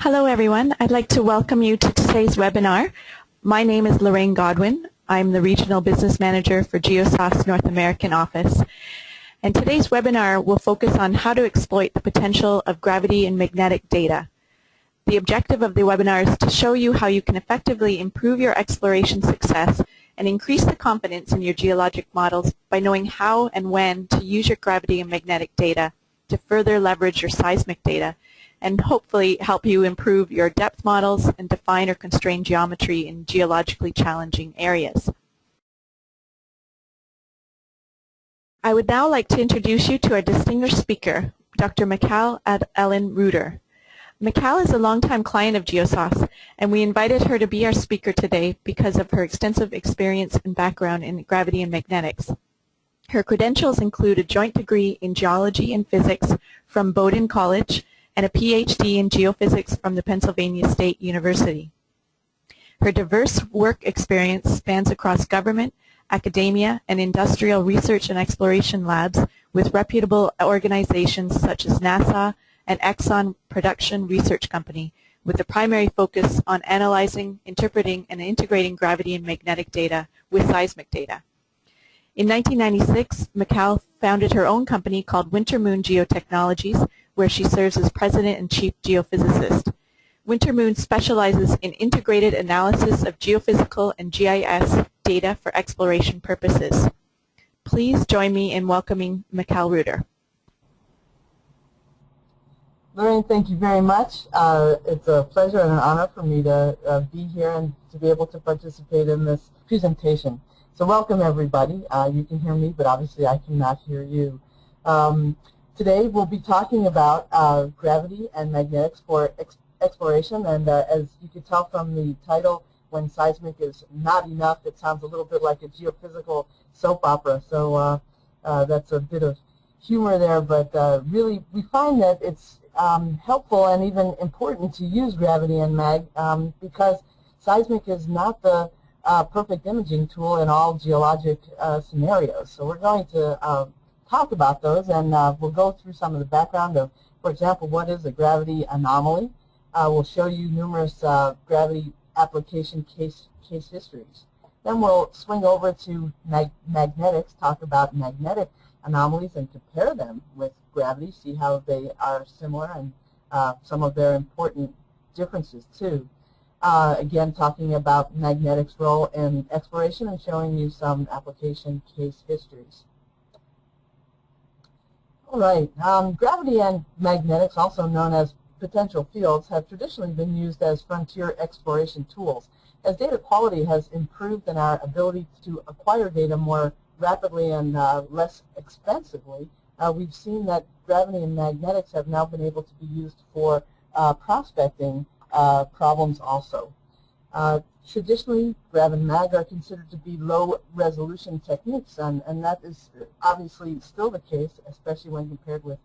Hello everyone, I'd like to welcome you to today's webinar. My name is Lorraine Godwin. I'm the Regional Business Manager for Geosas North American Office. And today's webinar will focus on how to exploit the potential of gravity and magnetic data. The objective of the webinar is to show you how you can effectively improve your exploration success and increase the confidence in your geologic models by knowing how and when to use your gravity and magnetic data to further leverage your seismic data and hopefully help you improve your depth models and define or constrain geometry in geologically challenging areas. I would now like to introduce you to our distinguished speaker, Dr. Mikal Ellen Reuter. Mikal is a longtime client of Geosas, and we invited her to be our speaker today because of her extensive experience and background in gravity and magnetics. Her credentials include a joint degree in geology and physics from Bowdoin College and a PhD in geophysics from the Pennsylvania State University. Her diverse work experience spans across government, academia, and industrial research and exploration labs with reputable organizations such as NASA and Exxon Production Research Company, with a primary focus on analyzing, interpreting, and integrating gravity and magnetic data with seismic data. In 1996, Mikal founded her own company called Winter Moon Geotechnologies, where she serves as president and chief geophysicist. Winter Moon specializes in integrated analysis of geophysical and GIS data for exploration purposes. Please join me in welcoming Mikal Reuter. Lorraine, thank you very much. It's a pleasure and an honor for me to be here and to be able to participate in this presentation. So welcome everybody. You can hear me, but obviously I cannot hear you. Today we'll be talking about gravity and magnetic exploration, and as you can tell from the title, when seismic is not enough, it sounds a little bit like a geophysical soap opera. So that's a bit of humor there, but really we find that it's helpful and even important to use gravity and mag because seismic is not the perfect imaging tool in all geologic scenarios. So we're going to talk about those, and we'll go through some of the background of, for example, what is a gravity anomaly. We'll show you numerous gravity application case histories. Then we'll swing over to magnetics, talk about magnetic anomalies and compare them with gravity, see how they are similar and some of their important differences too. Again, talking about magnetics' role in exploration and showing you some application case histories. All right, gravity and magnetics, also known as potential fields, have traditionally been used as frontier exploration tools. As data quality has improved and our ability to acquire data more rapidly and less expensively, we've seen that gravity and magnetics have now been able to be used for prospecting problems also. Traditionally, grav and mag are considered to be low-resolution techniques, and that is obviously still the case, especially when compared with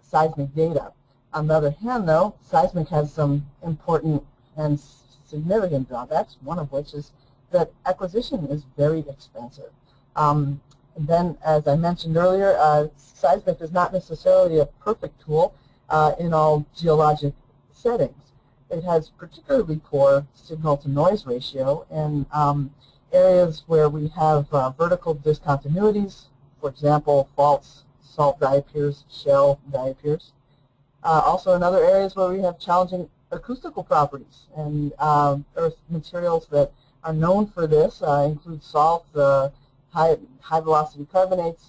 seismic data. On the other hand, though, seismic has some important and significant drawbacks, one of which is that acquisition is very expensive. Then, as I mentioned earlier, seismic is not necessarily a perfect tool in all geologic settings. It has particularly poor signal-to-noise ratio in areas where we have vertical discontinuities, for example, faults, salt diapirs, shale diapirs. Also in other areas where we have challenging acoustical properties, and earth materials that are known for this include salt, high-velocity carbonates,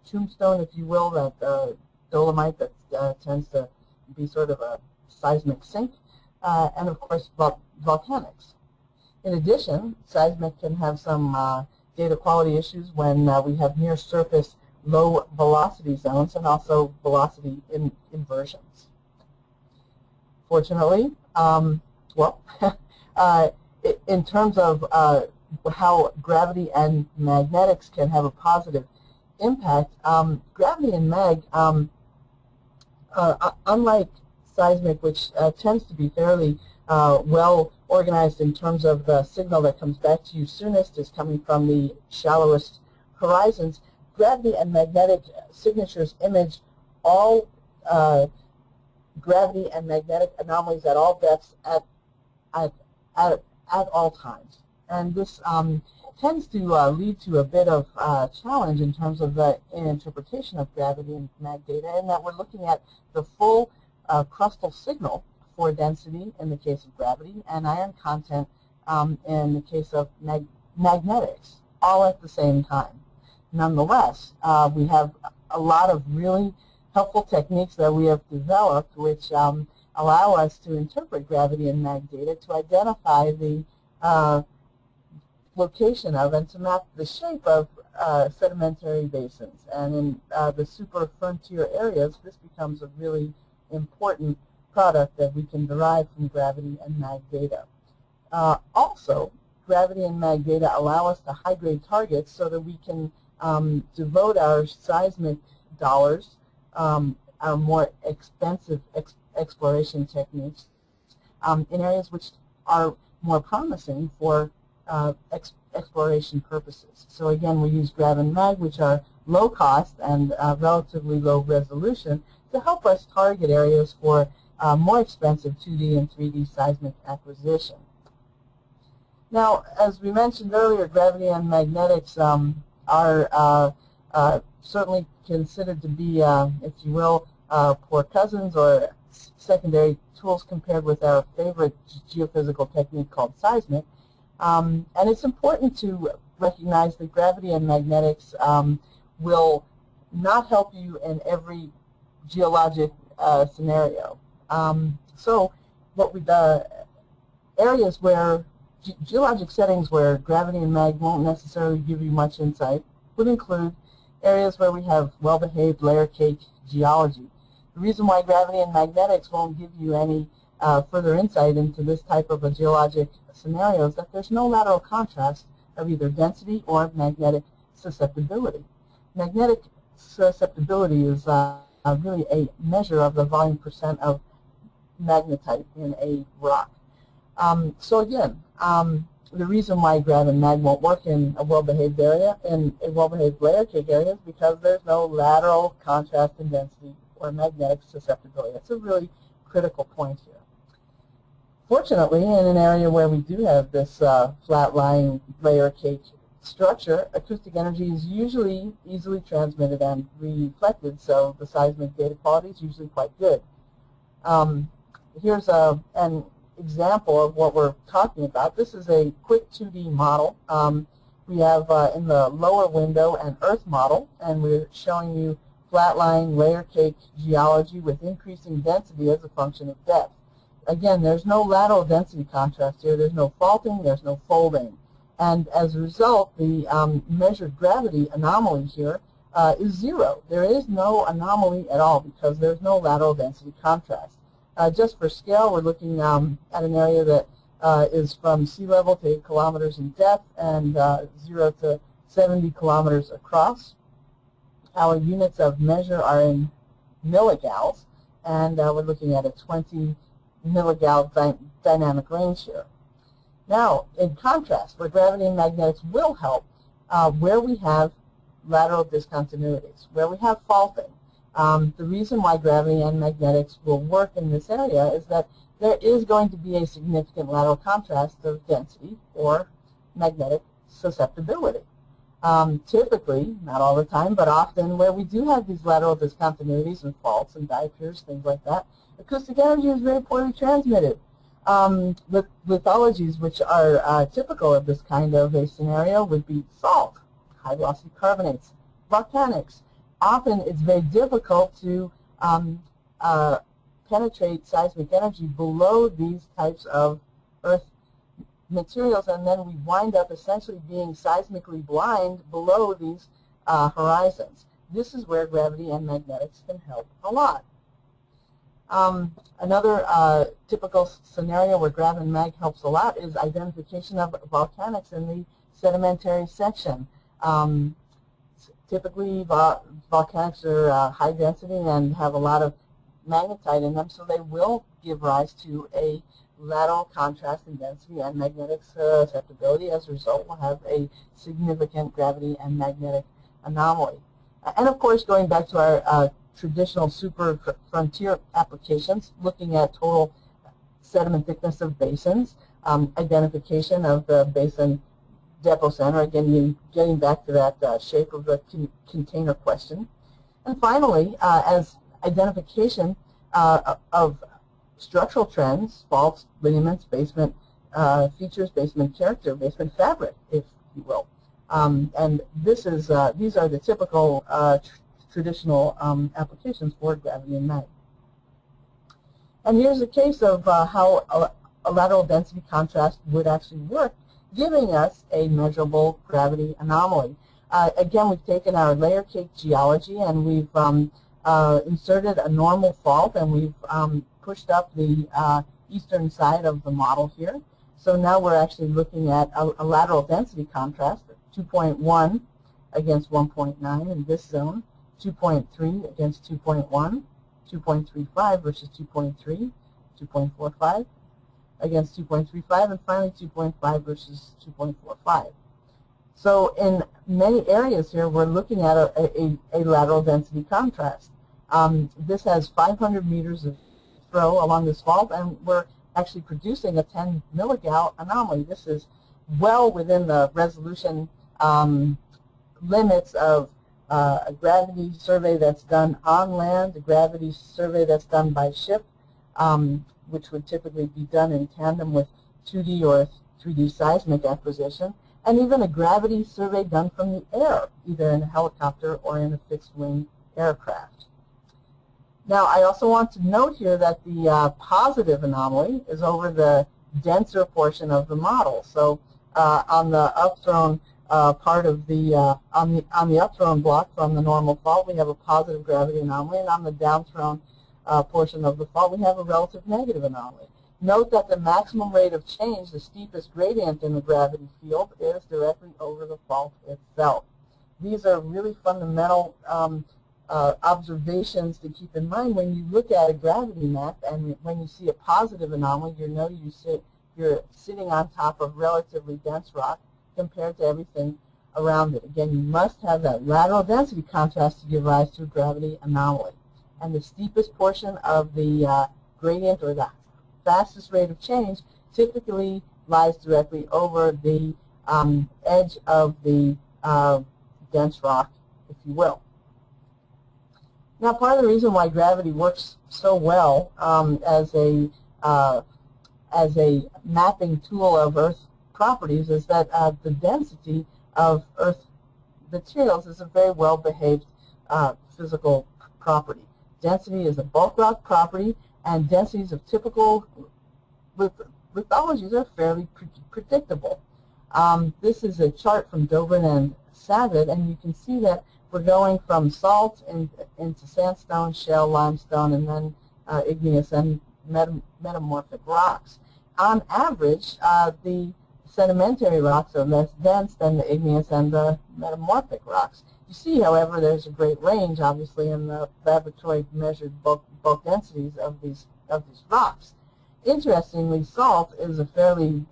tombstone, if you will, that dolomite that tends to be sort of a seismic sink, and of course volcanics. In addition, seismic can have some data quality issues when we have near-surface low velocity zones and also velocity inversions. Fortunately, in terms of how gravity and magnetics can have a positive impact, gravity and mag, unlike seismic, which tends to be fairly well organized in terms of the signal that comes back to you soonest is coming from the shallowest horizons, gravity and magnetic signatures image all gravity and magnetic anomalies at all depths at, at all times. And this tends to lead to a bit of challenge in terms of the interpretation of gravity and mag data, in that we're looking at the full crustal signal for density in the case of gravity and iron content in the case of magnetics, all at the same time. Nonetheless, we have a lot of really helpful techniques that we have developed which allow us to interpret gravity and mag data to identify the location of and to map the shape of sedimentary basins. And in the super frontier areas, this becomes a really important product that we can derive from gravity and mag data. Also, gravity and mag data allow us to high-grade targets so that we can devote our seismic dollars, our more expensive exploration techniques, in areas which are more promising for exploration purposes. So again, we use grav and mag, which are low cost and relatively low resolution, to help us target areas for more expensive 2D and 3D seismic acquisition. Now, as we mentioned earlier, gravity and magnetics are certainly considered to be, if you will, poor cousins or secondary tools compared with our favorite geophysical technique called seismic. And it's important to recognize that gravity and magnetics will not help you in every geologic scenario. So what we areas where geologic settings where gravity and mag won't necessarily give you much insight would include areas where we have well-behaved layer cake geology. The reason why gravity and magnetics won't give you any further insight into this type of a geologic scenario is that there's no lateral contrast of either density or magnetic susceptibility. Magnetic susceptibility is really a measure of the volume percent of magnetite in a rock. So again, the reason why grav and mag won't work in a well-behaved area, in a well-behaved layer cake area, is because there's no lateral contrast in density or magnetic susceptibility. That's a really critical point here. Fortunately, in an area where we do have this flat-lying layer cake structure, acoustic energy is usually easily transmitted and reflected, so the seismic data quality is usually quite good. Here's an example of what we're talking about. This is a quick 2D model. We have in the lower window an Earth model, and we're showing you flat-lying layer cake geology with increasing density as a function of depth. Again, there's no lateral density contrast here. There's no faulting. There's no folding. And as a result, the measured gravity anomaly here is 0. There is no anomaly at all because there's no lateral density contrast. Just for scale, we're looking at an area that is from sea level to 8 kilometers in depth and 0 to 70 kilometers across. Our units of measure are in milligauss, and we're looking at a 20 milligal dynamic range here. Now, in contrast, where gravity and magnetics will help, where we have lateral discontinuities, where we have faulting. The reason why gravity and magnetics will work in this area is that there is going to be a significant lateral contrast of density or magnetic susceptibility. Typically, not all the time, but often where we do have these lateral discontinuities and faults and diapirs, things like that, acoustic energy is very poorly transmitted. Lithologies which are typical of this kind of a scenario would be salt, high-velocity carbonates, volcanics. Often it's very difficult to penetrate seismic energy below these types of earth materials, and then we wind up essentially being seismically blind below these horizons. This is where gravity and magnetics can help a lot. Another typical scenario where grav and mag helps a lot is identification of volcanics in the sedimentary section. Typically, volcanics are high density and have a lot of magnetite in them, so they will give rise to a lateral contrast in density and magnetic susceptibility. As a result, we'll have a significant gravity and magnetic anomaly. And of course, going back to our traditional super frontier applications, looking at total sediment thickness of basins, identification of the basin depot center, again, getting back to that shape of the container question. And finally, as identification of structural trends, faults, lineaments, basement features, basement character, basement fabric, if you will. And this is, these are the typical traditional applications for gravity and mag. And here's a case of how a lateral density contrast would actually work, giving us a measurable gravity anomaly. Again, we've taken our layer cake geology and we've inserted a normal fault, and we've pushed up the eastern side of the model here. So now we're actually looking at a lateral density contrast, 2.1 against 1.9 in this zone, 2.3 against 2.1, 2.35 versus 2.3, 2.45 against 2.35, and finally 2.5 versus 2.45. So in many areas here, we're looking at a lateral density contrast. This has 500 meters of throw along this fault, and we're actually producing a 10 milligal anomaly. This is well within the resolution limits of a gravity survey that's done on land, a gravity survey that's done by ship, which would typically be done in tandem with 2D or 3D seismic acquisition, and even a gravity survey done from the air, either in a helicopter or in a fixed-wing aircraft. Now, I also want to note here that the positive anomaly is over the denser portion of the model. So on the upthrown part of the on the upthrown block from the normal fault, we have a positive gravity anomaly, and on the downthrown portion of the fault, we have a relative negative anomaly. Note that the maximum rate of change, the steepest gradient in the gravity field, is directly over the fault itself. These are really fundamental observations to keep in mind when you look at a gravity map, and when you see a positive anomaly, you know you're sitting on top of relatively dense rock compared to everything around it. Again, you must have that lateral density contrast to give rise to a gravity anomaly. And the steepest portion of the gradient, or the fastest rate of change, typically lies directly over the edge of the dense rock, if you will. Now, part of the reason why gravity works so well as a mapping tool of Earth properties is that the density of Earth materials is a very well-behaved physical property. Density is a bulk rock property, and densities of typical lithologies are fairly predictable. This is a chart from Dobrin and Savitt, and you can see that we're going from salt into sandstone, shale, limestone, and then igneous and metamorphic rocks. On average, the sedimentary rocks are less dense than the igneous and the metamorphic rocks. You see, however, there's a great range, obviously, in the laboratory measured bulk densities of these rocks. Interestingly, salt is a very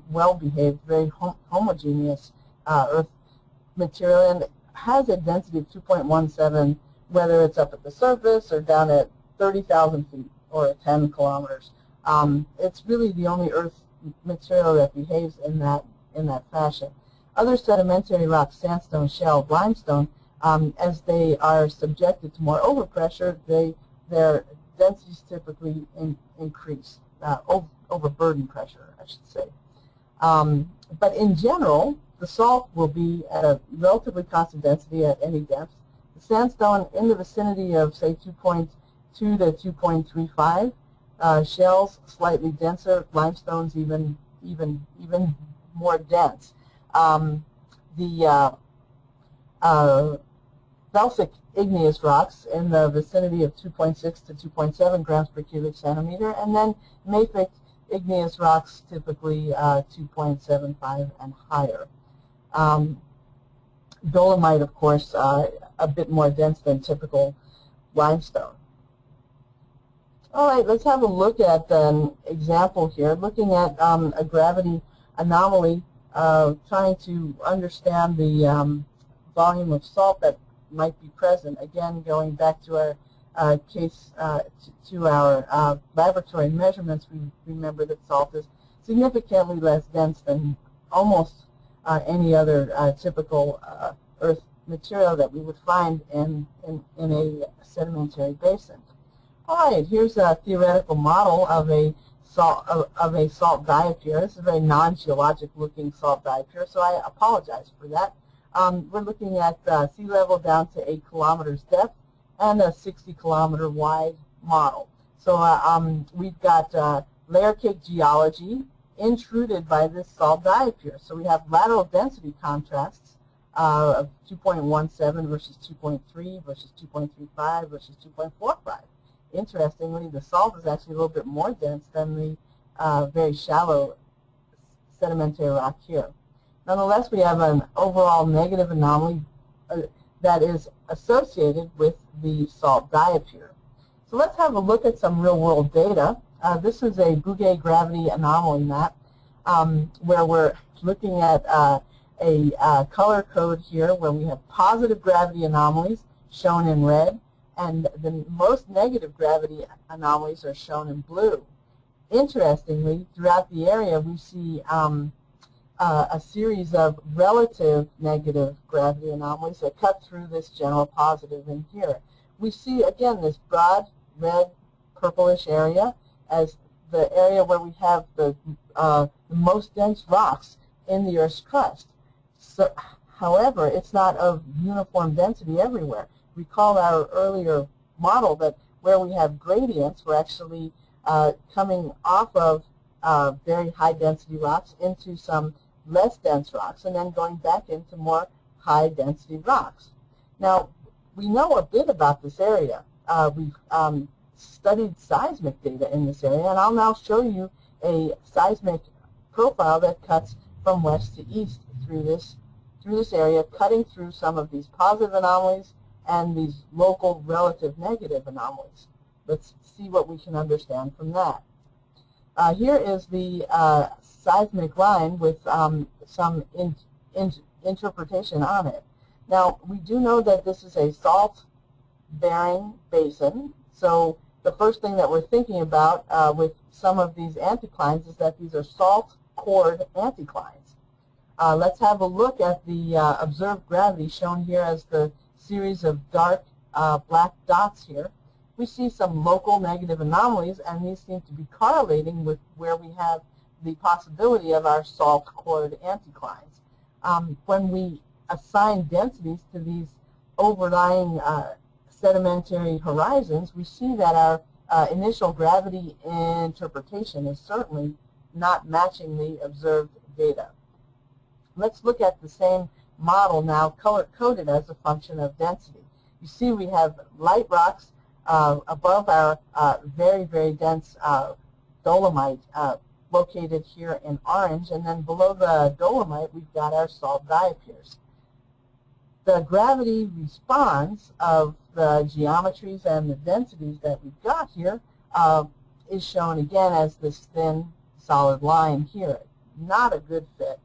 well-behaved, very homogeneous earth material, and has a density of 2.17, whether it's up at the surface or down at 30,000 feet or 10 kilometers. It's really the only earth material that behaves in that fashion. Other sedimentary rocks, sandstone, shale, limestone, as they are subjected to more overpressure, their densities typically increase, overburden pressure, I should say. But in general, the salt will be at a relatively constant density at any depth. The sandstone in the vicinity of, say, 2.2 to 2.35. Shales slightly denser, limestones even more dense. The felsic igneous rocks in the vicinity of 2.6 to 2.7 grams per cubic centimeter, and then mafic igneous rocks typically 2.75 and higher. Dolomite, of course, a bit more dense than typical limestone. All right, let's have a look at an example here, looking at a gravity anomaly, trying to understand the volume of salt that might be present. Again, going back to our to our laboratory measurements, we remember that salt is significantly less dense than almost any other typical earth material that we would find in a sedimentary basin. All right, here's a theoretical model of a salt diapir. This is a very non-geologic looking salt diapir, so I apologize for that. We're looking at sea level down to 8 kilometers depth and a 60-kilometer wide model. So we've got layer cake geology intruded by this salt diapir. So we have lateral density contrasts of 2.17 versus 2.3 versus 2.35 versus 2.45. Interestingly, the salt is actually a little bit more dense than the very shallow sedimentary rock here. Nonetheless, we have an overall negative anomaly that is associated with the salt diapir. So let's have a look at some real-world data. This is a Bouguer gravity anomaly map where we're looking at a color code here where we have positive gravity anomalies shown in red, and the most negative gravity anomalies are shown in blue. Interestingly, throughout the area, we see a series of relative negative gravity anomalies that cut through this general positive in here. We see, again, this broad red purplish area as the area where we have the most dense rocks in the Earth's crust. So, however, it's not of uniform density everywhere. Recall our earlier model that where we have gradients, we're actually coming off of very high density rocks into some less dense rocks and then going back into more high density rocks. Now, we know a bit about this area. We've studied seismic data in this area, and I'll now show you a seismic profile that cuts from west to east through this area, cutting through some of these positive anomalies and these local relative negative anomalies. Let's see what we can understand from that. Here is the seismic line with some interpretation on it. Now, we do know that this is a salt-bearing basin, so the first thing that we're thinking about with some of these anticlines is that these are salt-cored anticlines. Let's have a look at the observed gravity shown here as the series of dark black dots here. We see some local negative anomalies, and these seem to be correlating with where we have the possibility of our salt-cored anticlines. When we assign densities to these overlying sedimentary horizons, we see that our initial gravity interpretation is certainly not matching the observed data. Let's look at the same model now color-coded as a function of density. You see we have light rocks above our very, very dense dolomite located here in orange, and then below the dolomite we've got our salt diapirs. The gravity response of the geometries and the densities that we've got here is shown again as this thin solid line here. Not a good fit.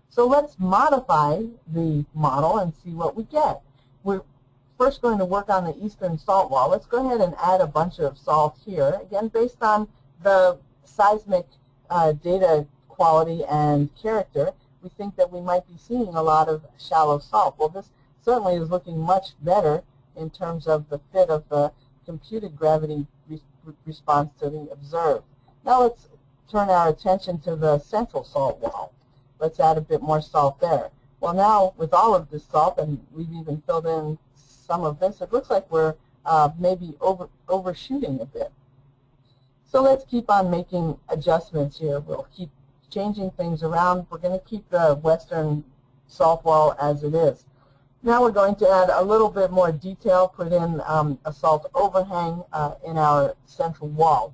So let's modify the model and see what we get. We're first going to work on the eastern salt wall. Let's go ahead and add a bunch of salt here, again based on the seismic data quality and character. We think that we might be seeing a lot of shallow salt. Well, this certainly is looking much better in terms of the fit of the computed gravity response to the observed. Now let's turn our attention to the central salt wall. Let's add a bit more salt there. Well, now with all of this salt, and we've even filled in some of this, it looks like we're maybe overshooting a bit. So let's keep on making adjustments here. We'll keep changing things around. We're going to keep the western salt wall as it is. Now we're going to add a little bit more detail, put in a salt overhang in our central wall.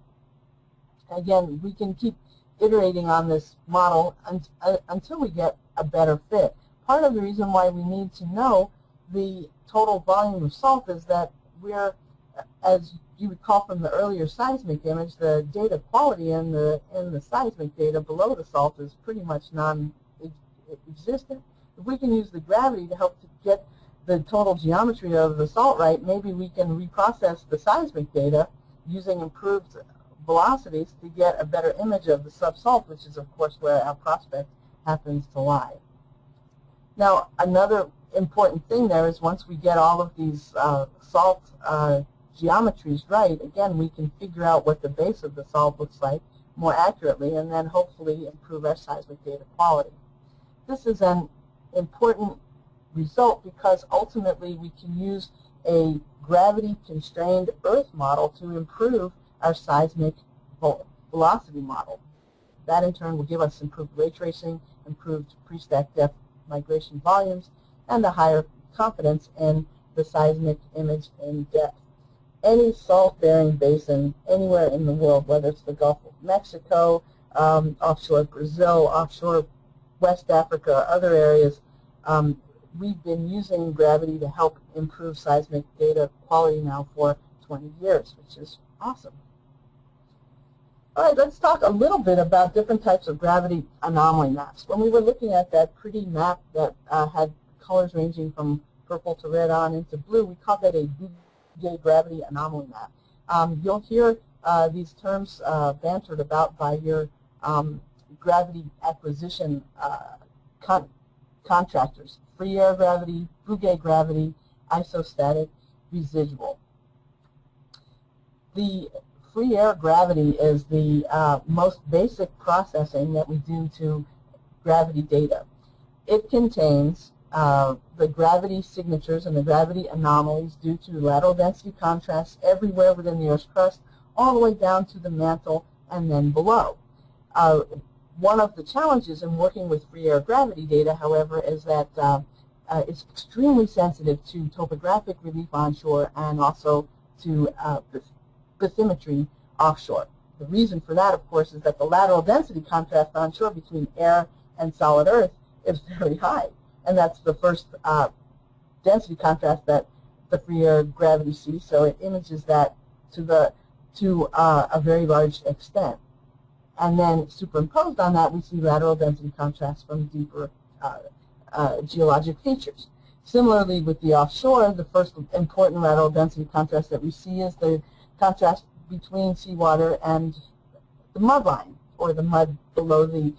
Again, we can keep iterating on this model until we get a better fit. Part of the reason why we need to know the total volume of salt is that we're, as you recall from the earlier seismic image, the data quality in the seismic data below the salt is pretty much non-existent. If we can use the gravity to help to get the total geometry of the salt right, maybe we can reprocess the seismic data using improved velocities to get a better image of the subsalt, which is, of course, where our prospect happens to lie. Now, another important thing there is once we get all of these salt geometries right, again, we can figure out what the base of the salt looks like more accurately and then hopefully improve our seismic data quality. This is an important result because ultimately we can use a gravity-constrained Earth model to improve our seismic velocity model. That in turn will give us improved ray tracing, improved pre-stack depth migration volumes, and a higher confidence in the seismic image in depth. Any salt-bearing basin anywhere in the world, whether it's the Gulf of Mexico, offshore Brazil, offshore West Africa, or other areas, we've been using gravity to help improve seismic data quality now for 20 years, which is awesome. All right, let's talk a little bit about different types of gravity anomaly maps. When we were looking at that pretty map that had colors ranging from purple to red on into blue, we called that a Bouguer gravity anomaly map. You'll hear these terms bantered about by your gravity acquisition contractors: free air gravity, Bouguer gravity, isostatic, residual. The free air gravity is the most basic processing that we do to gravity data. It contains the gravity signatures and the gravity anomalies due to lateral density contrasts everywhere within the Earth's crust, all the way down to the mantle and then below. One of the challenges in working with free air gravity data, however, is that it's extremely sensitive to topographic relief onshore and also to bathymetry offshore. The reason for that, of course, is that the lateral density contrast onshore between air and solid Earth is very high. And that's the first density contrast that the free air gravity sees, so it images that to a very large extent. And then superimposed on that, we see lateral density contrast from deeper geologic features. Similarly, with the offshore, the first important lateral density contrast that we see is the contrast between seawater and the mud line, or the mud below the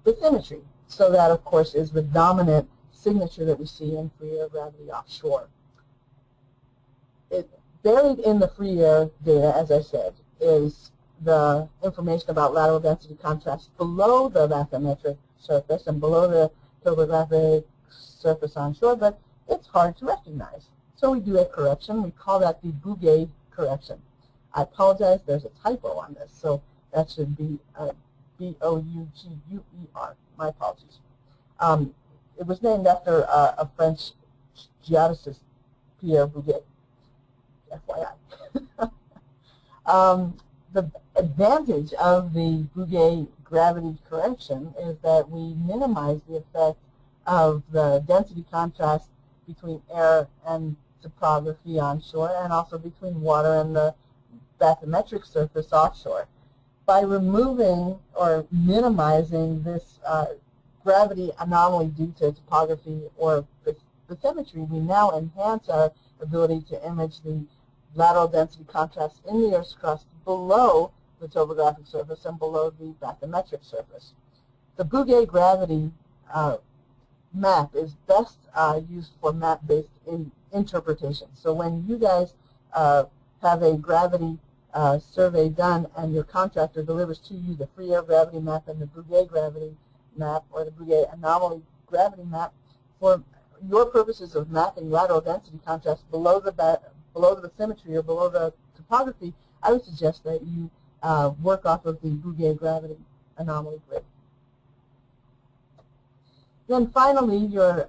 bathymetry. So that, of course, is the dominant signature that we see in free air gravity offshore. Buried in the free air data, as I said, is the information about lateral density contrast below the bathymetric surface and below the topographic surface onshore, but it's hard to recognize. So we do a correction. We call that the Bouguer correction. I apologize, there's a typo on this, so that should be B-O-U-G-U-E-R. My apologies. It was named after a French geodesist, Pierre Bouguer, FYI. The advantage of the Bouguer gravity correction is that we minimize the effect of the density contrast between air and topography onshore, and also between water and the bathymetric surface offshore. By removing or minimizing this gravity anomaly due to topography or bathymetry, we now enhance our ability to image the lateral density contrast in the Earth's crust below the topographic surface and below the bathymetric surface. The Bouguer gravity map is best used for map-based interpretation. So when you guys have a gravity survey done and your contractor delivers to you the free air gravity map and the Bouguer gravity map, or the Bouguer anomaly gravity map, for your purposes of mapping lateral density contrast below the bathymetry or below the topography, I would suggest that you work off of the Bouguer gravity anomaly grid. Then finally, your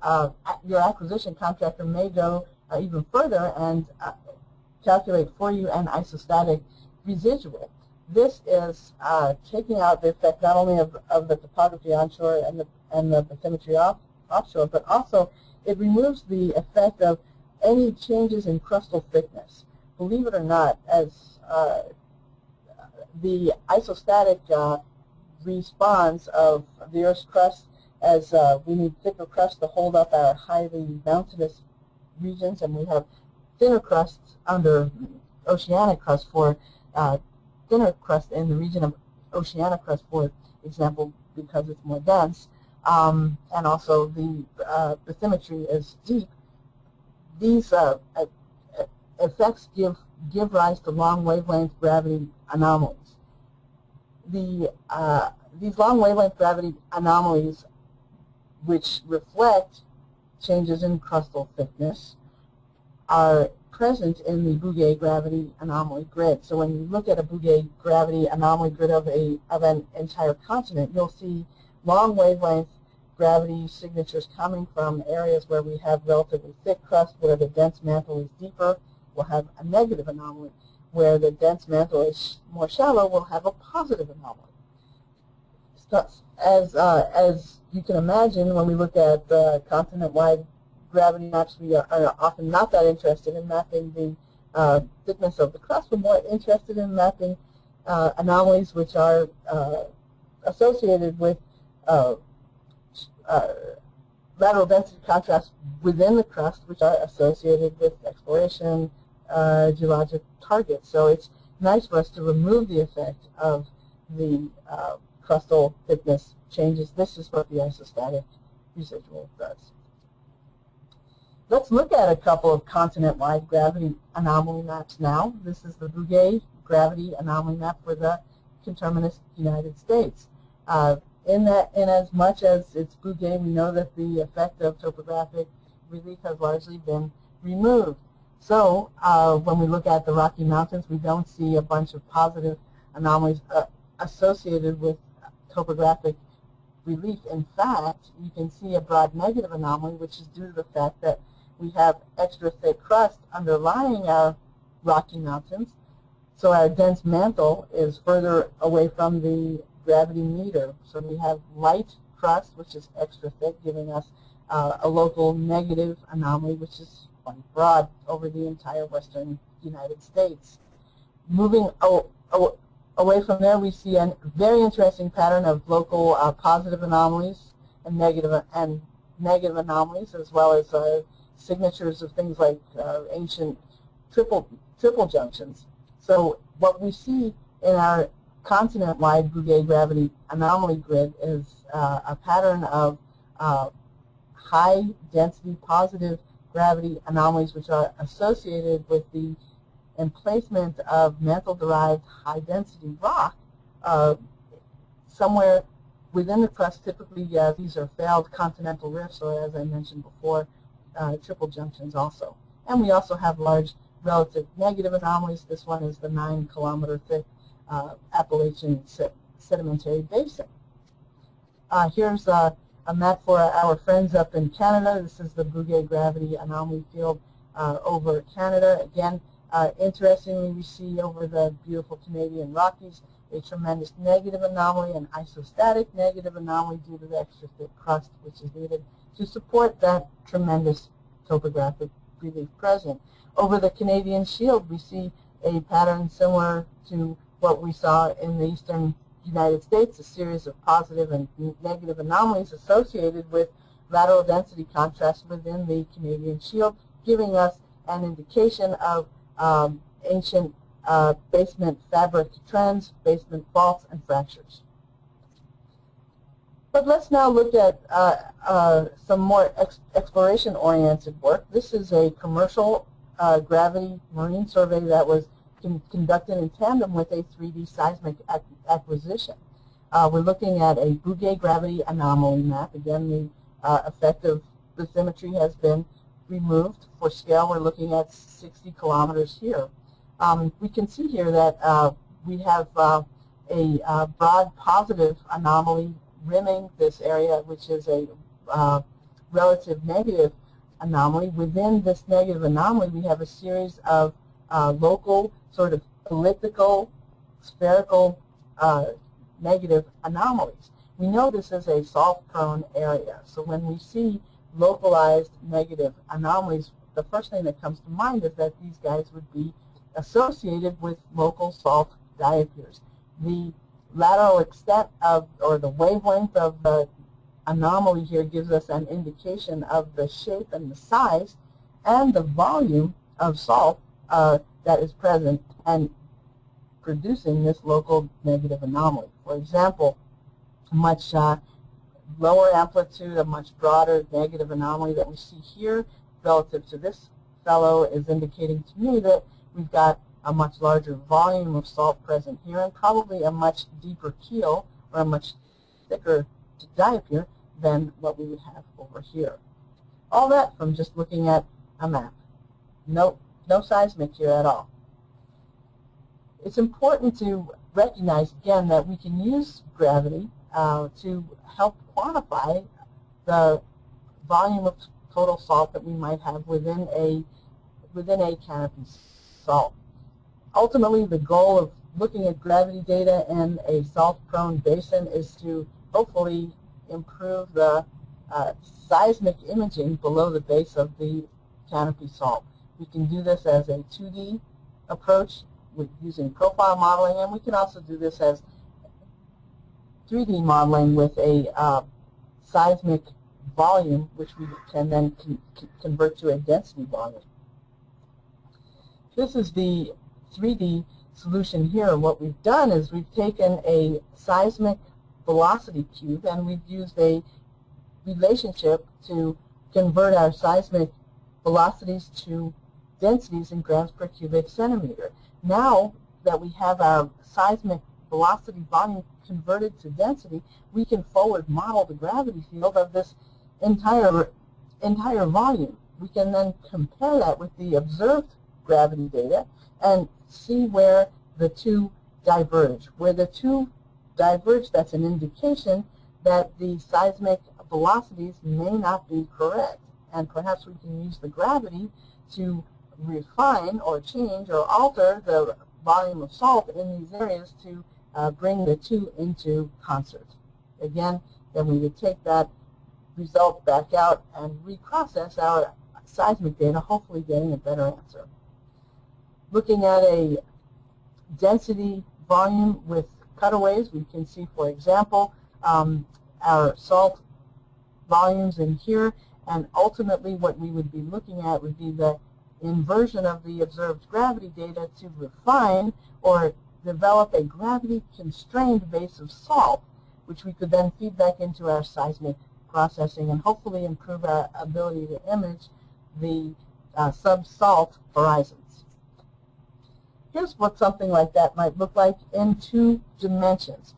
acquisition contractor may go even further and calculate for you an isostatic residual. This is taking out the effect not only of the topography onshore and the bathymetry offshore, but also it removes the effect of any changes in crustal thickness. Believe it or not, as the isostatic response of the Earth's crust, as we need thicker crust to hold up our highly mountainous regions, and we have thinner crusts under oceanic crust for thinner crust in the region of oceanic crust, for example, because it's more dense, and also the bathymetry is deep. These effects give rise to long wavelength gravity anomalies. These long wavelength gravity anomalies, which reflect changes in crustal thickness, are present in the Bouguer gravity anomaly grid. So when you look at a Bouguer gravity anomaly grid of an entire continent, you'll see long wavelength gravity signatures coming from areas where we have relatively thick crust, where the dense mantle is deeper. We'll have a negative anomaly. Where the dense mantle is more shallow, we'll have a positive anomaly. So as you can imagine, when we look at continent-wide gravity maps, we are often not that interested in mapping the thickness of the crust. We're more interested in mapping anomalies which are associated with lateral density contrast within the crust, which are associated with exploration, geologic targets. So it's nice for us to remove the effect of the crustal thickness changes. This is what the isostatic residual does. Let's look at a couple of continent-wide gravity anomaly maps now. This is the Bouguer gravity anomaly map for the conterminous United States. In as much as it's Bouguer, we know that the effect of topographic relief has largely been removed. So when we look at the Rocky Mountains, we don't see a bunch of positive anomalies associated with topographic relief. In fact, you can see a broad negative anomaly, which is due to the fact that we have extra thick crust underlying our Rocky Mountains. So our dense mantle is further away from the gravity meter. So we have light crust, which is extra thick, giving us a local negative anomaly, which is quite broad over the entire western United States. Moving away from there, we see a very interesting pattern of local positive anomalies and negative anomalies, as well as signatures of things like ancient triple junctions. So what we see in our continent-wide Bouguer gravity anomaly grid is a pattern of high-density positive gravity anomalies, which are associated with the emplacement of mantle-derived high-density rock somewhere within the crust. Typically, these are failed continental rifts, or as I mentioned before, triple junctions also. And we also have large relative negative anomalies. This one is the 9-kilometer thick Appalachian sedimentary basin. Here's a map for our friends up in Canada. This is the Bouguer gravity anomaly field over Canada. Again, interestingly, we see over the beautiful Canadian Rockies a tremendous negative anomaly, an isostatic negative anomaly due to the extra thick crust, which is needed to support that tremendous topographic relief present. Over the Canadian Shield, we see a pattern similar to what we saw in the eastern United States, a series of positive and negative anomalies associated with lateral density contrast within the Canadian Shield, giving us an indication of ancient basement fabric trends, basement faults, and fractures. But let's now look at some more exploration-oriented work. This is a commercial gravity marine survey that was conducted in tandem with a 3D seismic acquisition. We're looking at a Bouguer gravity anomaly map. Again, the effect of bathymetry has been removed. For scale, we're looking at 60 kilometers here. We can see here that we have a broad positive anomaly rimming this area, which is a relative negative anomaly. Within this negative anomaly, we have a series of local sort of elliptical, spherical negative anomalies. We know this is a salt-prone area, so when we see localized negative anomalies, the first thing that comes to mind is that these guys would be associated with local salt diapirs. The lateral extent of, or the wavelength of the anomaly here gives us an indication of the shape and the size, and the volume of salt that is present and producing this local negative anomaly. For example, a much lower amplitude, a much broader negative anomaly that we see here relative to this fellow is indicating to me that we've got a much larger volume of salt present here and probably a much deeper keel or a much thicker diapir than what we would have over here. All that from just looking at a map. No seismic here at all. It's important to recognize, again, that we can use gravity to help quantify the volume of total salt that we might have within a canopy salt. Ultimately, the goal of looking at gravity data in a salt-prone basin is to hopefully improve the seismic imaging below the base of the canopy salt. We can do this as a 2D approach with using profile modeling, and we can also do this as 3D modeling with a seismic volume, which we can then convert to a density volume. This is the 3D solution here. What we've done is we've taken a seismic velocity cube and we've used a relationship to convert our seismic velocities to densities in grams per cubic centimeter. Now that we have our seismic velocity volume converted to density, we can forward model the gravity field of this entire volume. We can then compare that with the observed gravity data and see where the two diverge. Where the two diverge, that's an indication that the seismic velocities may not be correct, and perhaps we can use the gravity to refine or change or alter the volume of salt in these areas to bring the two into concert. Again, then we would take that result back out and reprocess our seismic data, hopefully getting a better answer. Looking at a density volume with cutaways, we can see, for example, our salt volumes in here, and ultimately what we would be looking at would be the inversion of the observed gravity data to refine or develop a gravity-constrained base of salt, which we could then feed back into our seismic processing and hopefully improve our ability to image the sub-salt horizons. Here's what something like that might look like in 2 dimensions.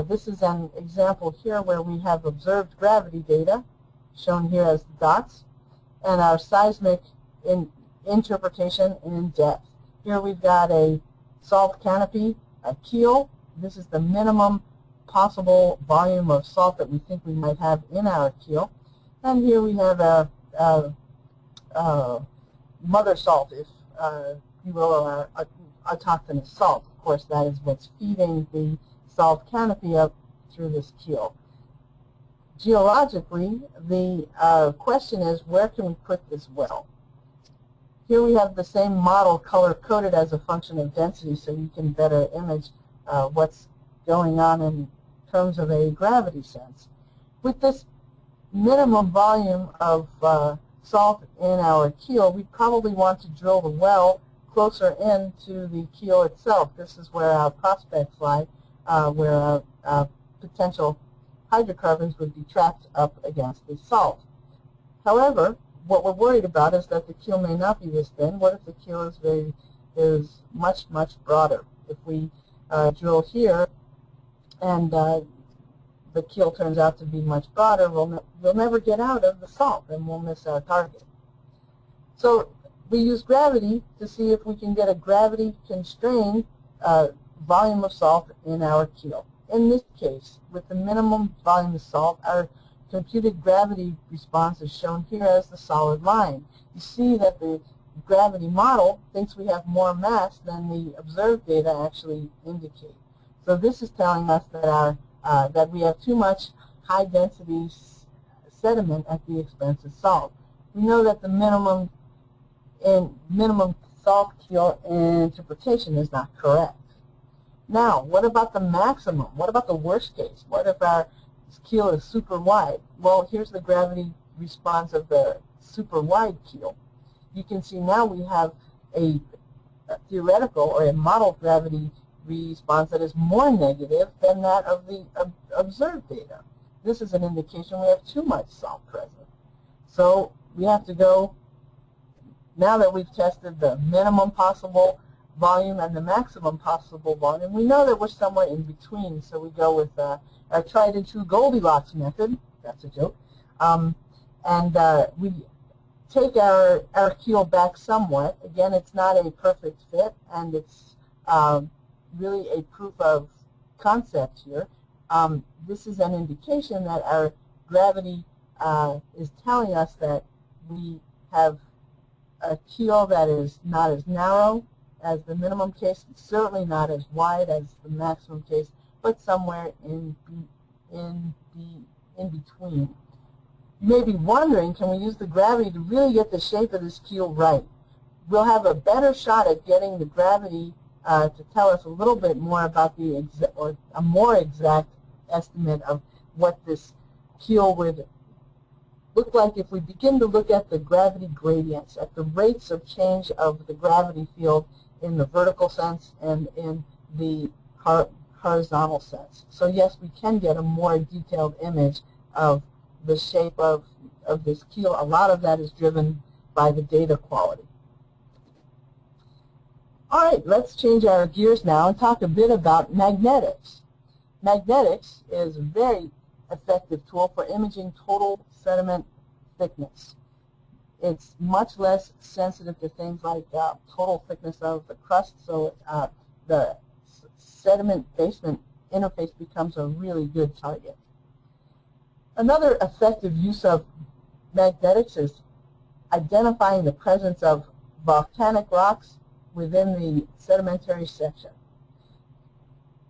This is an example here where we have observed gravity data, shown here as the dots, and our seismic interpretation in depth. Here we've got a salt canopy, a keel. This is the minimum possible volume of salt that we think we might have in our keel. And here we have a mother salt, if you will, or our autochthonous salt. Of course, that is what's feeding the salt canopy up through this keel. Geologically, the question is, where can we put this well? Here we have the same model color-coded as a function of density, so you can better image what's going on in terms of a gravity sense. With this minimum volume of salt in our keel, we probably want to drill the well closer into the keel itself. This is where our prospects lie, where potential hydrocarbons would be trapped up against the salt. However, what we're worried about is that the keel may not be this thin. What if the keel is much, much broader? If we drill here and the keel turns out to be much broader, we'll never get out of the salt and we'll miss our target. So we use gravity to see if we can get a gravity-constrained volume of salt in our keel. In this case, with the minimum volume of salt, our computed gravity response is shown here as the solid line. You see that the gravity model thinks we have more mass than the observed data actually indicate. So this is telling us that that we have too much high-density sediment at the expense of salt. We know that the minimum salt keel interpretation is not correct. Now, what about the maximum? What about the worst case? What if our keel is super wide? Well, here's the gravity response of the super wide keel. you can see now we have a theoretical or a model gravity response that is more negative than that of the observed data. This is an indication we have too much salt present. So we have to go, now that we've tested the minimum possible volume and the maximum possible volume, we know that we're somewhere in between. So we go with our tried and true Goldilocks method. That's a joke. And we take our keel back somewhat. Again, it's not a perfect fit, and it's really a proof of concept here. This is an indication that our gravity is telling us that we have a keel that is not as narrow as the minimum case, certainly not as wide as the maximum case, but somewhere in between. You may be wondering, can we use the gravity to really get the shape of this keel right? We'll have a better shot at getting the gravity to tell us a little bit more about or a more exact estimate of what this keel would look like if we begin to look at the gravity gradients, at the rates of change of the gravity field in the vertical sense and in the horizontal sense. So yes, we can get a more detailed image of the shape of this keel. A lot of that is driven by the data quality. All right, let's change our gears now and talk a bit about magnetics. Magnetics is a very effective tool for imaging total sediment thickness. It's much less sensitive to things like total thickness of the crust, so the sediment basement interface becomes a really good target. Another effective use of magnetics is identifying the presence of volcanic rocks within the sedimentary section.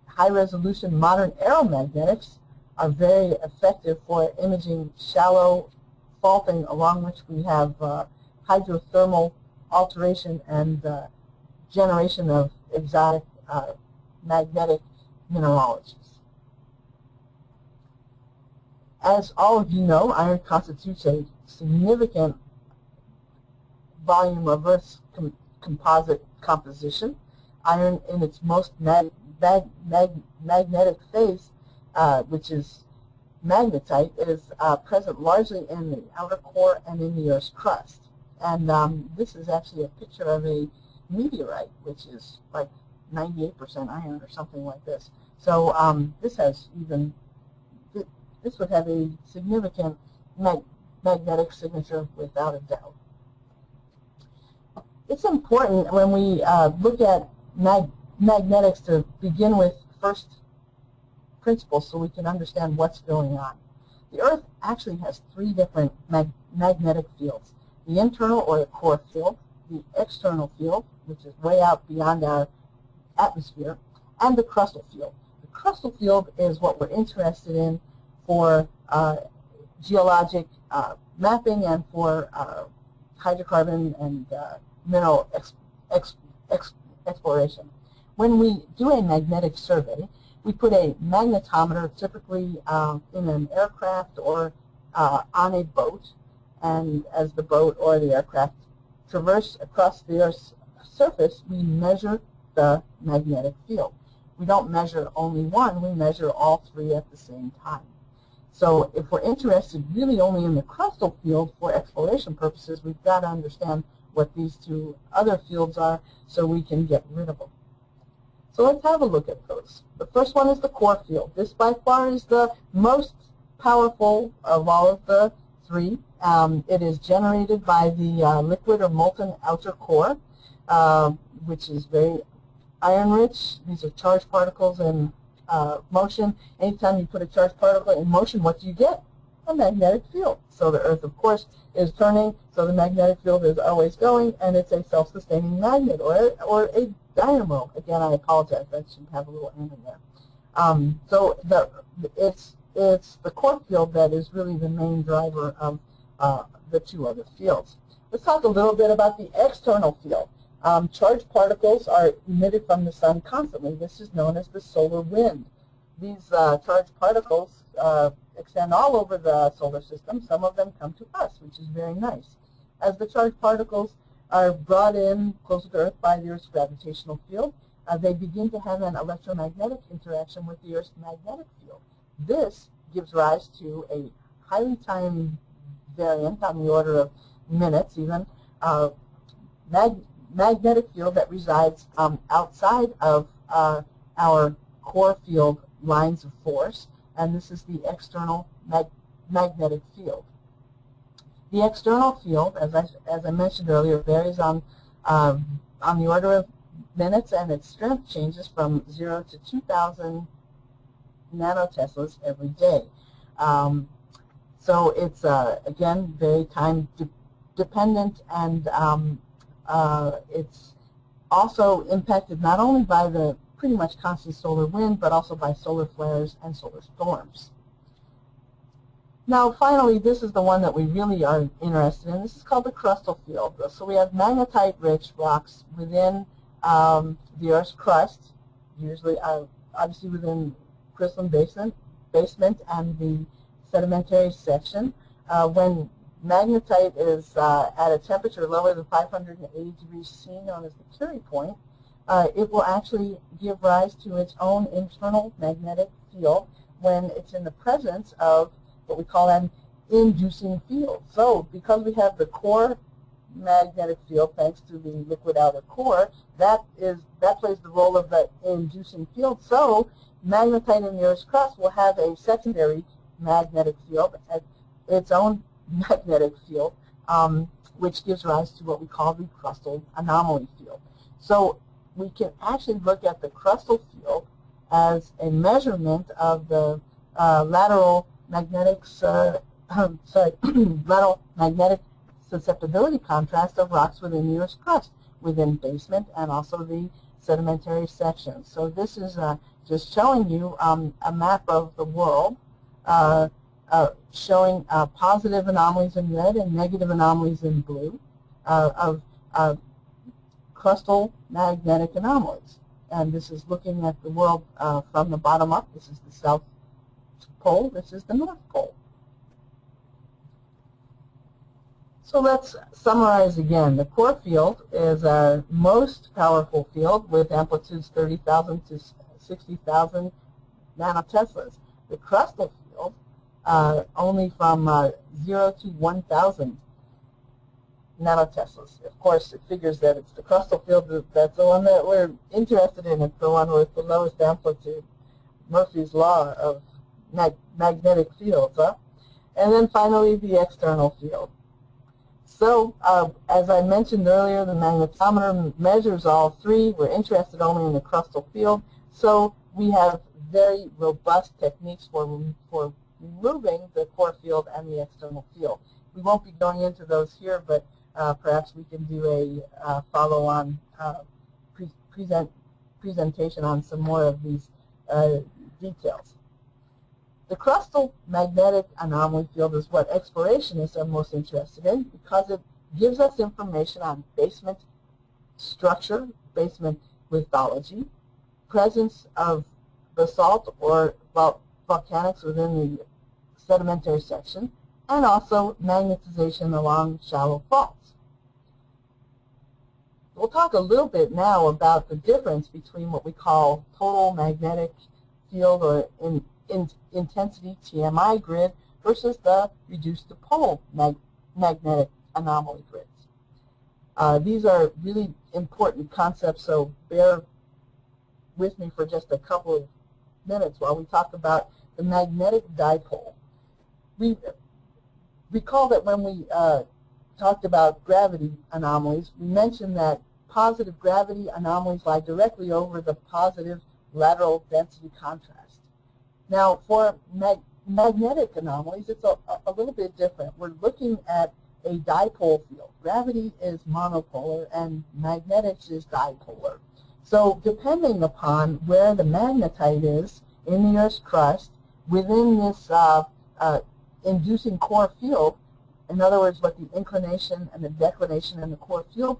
High-resolution modern aeromagnetics are very effective for imaging shallow faulting along which we have hydrothermal alteration and generation of exotic magnetic mineralogies. As all of you know, iron constitutes a significant volume of Earth's composite composition. Iron in its most magnetic phase, which is magnetite, is present largely in the outer core and in the Earth's crust. And this is actually a picture of a meteorite, which is like 98% iron or something like this. So this would have a significant magnetic signature without a doubt. It's important when we look at magnetics to begin with first principles so we can understand what's going on. The Earth actually has three different magnetic fields: the internal or the core field, the external field, which is way out beyond our atmosphere, and the crustal field. The crustal field is what we're interested in for geologic mapping and for hydrocarbon and mineral exploration. When we do a magnetic survey, we put a magnetometer typically in an aircraft or on a boat, and as the boat or the aircraft traverse across the Earth's surface, we measure the magnetic field. We don't measure only one, we measure all three at the same time. So if we're interested really only in the crustal field for exploration purposes, we've got to understand what these two other fields are so we can get rid of them. So let's have a look at those. The first one is the core field. This by far is the most powerful of all of the three. It is generated by the liquid or molten outer core, which is very iron-rich. These are charged particles in motion. Anytime you put a charged particle in motion, what do you get? A magnetic field. So the Earth, of course, is turning, so the magnetic field is always going, and it's a self-sustaining magnet or a dynamo. Again, I apologize. I should have a little N in there. So it's the core field that is really the main driver of the two other fields. Let's talk a little bit about the external field. Charged particles are emitted from the sun constantly. This is known as the solar wind. These charged particles extend all over the solar system. Some of them come to us, which is very nice. As the charged particles are brought in closer to Earth by the Earth's gravitational field, they begin to have an electromagnetic interaction with the Earth's magnetic field. This gives rise to a highly time variant on the order of minutes even, magnetic field that resides outside of our core field lines of force, and this is the external magnetic field. The external field, as I mentioned earlier, varies on the order of minutes, and its strength changes from 0 to 2,000 nanoteslas every day. So it's, again, very time dependent, and it's also impacted not only by the pretty much constant solar wind, but also by solar flares and solar storms. Now, finally, this is the one that we really are interested in. This is called the crustal field. So we have magnetite-rich rocks within the Earth's crust, usually, obviously within crystalline basement and the sedimentary section. When magnetite is at a temperature lower than 580 degrees C, known as the Curie point, it will actually give rise to its own internal magnetic field when it's in the presence of what we call an inducing field. So because we have the core magnetic field, thanks to the liquid outer core, that plays the role of the inducing field. So magnetite in the Earth's crust will have a secondary magnetic field, its own magnetic field, which gives rise to what we call the crustal anomaly field. So we can actually look at the crustal field as a measurement of the lateral magnetic susceptibility contrast of rocks within the Earth's crust, within basement and also the sedimentary section. So this is just showing you a map of the world showing positive anomalies in red and negative anomalies in blue of crustal magnetic anomalies. And this is looking at the world from the bottom up. This is the South Pole. This is the North Pole. So let's summarize again. The core field is our most powerful field with amplitudes 30,000 to 60,000 nanoteslas. The crustal field only from 0 to 1,000 nanoteslas. Of course, it figures that it's the crustal field that's the one that we're interested in. It's the one with the lowest amplitude. Murphy's law of magnetic fields. And then finally, the external field. So, as I mentioned earlier, the magnetometer measures all three. We're interested only in the crustal field. So we have very robust techniques for removing the core field and the external field. We won't be going into those here, but perhaps we can do a follow-on presentation on some more of these details. The crustal magnetic anomaly field is what explorationists are most interested in because it gives us information on basement structure, basement lithology, presence of basalt or volcanics within the sedimentary section, and also magnetization along shallow faults. We'll talk a little bit now about the difference between what we call total magnetic field or intensity TMI grid versus the reduced to pole magnetic anomaly grids. These are really important concepts, so bear with me for just a couple of minutes while we talk about the magnetic dipole. We recall that when we talked about gravity anomalies, we mentioned that positive gravity anomalies lie directly over the positive lateral density contrast. Now, for magnetic anomalies, it's a little bit different. We're looking at a dipole field. Gravity is monopolar and magnetics is dipolar. So depending upon where the magnetite is in the Earth's crust within this inducing core field, in other words, what the inclination and the declination and the core field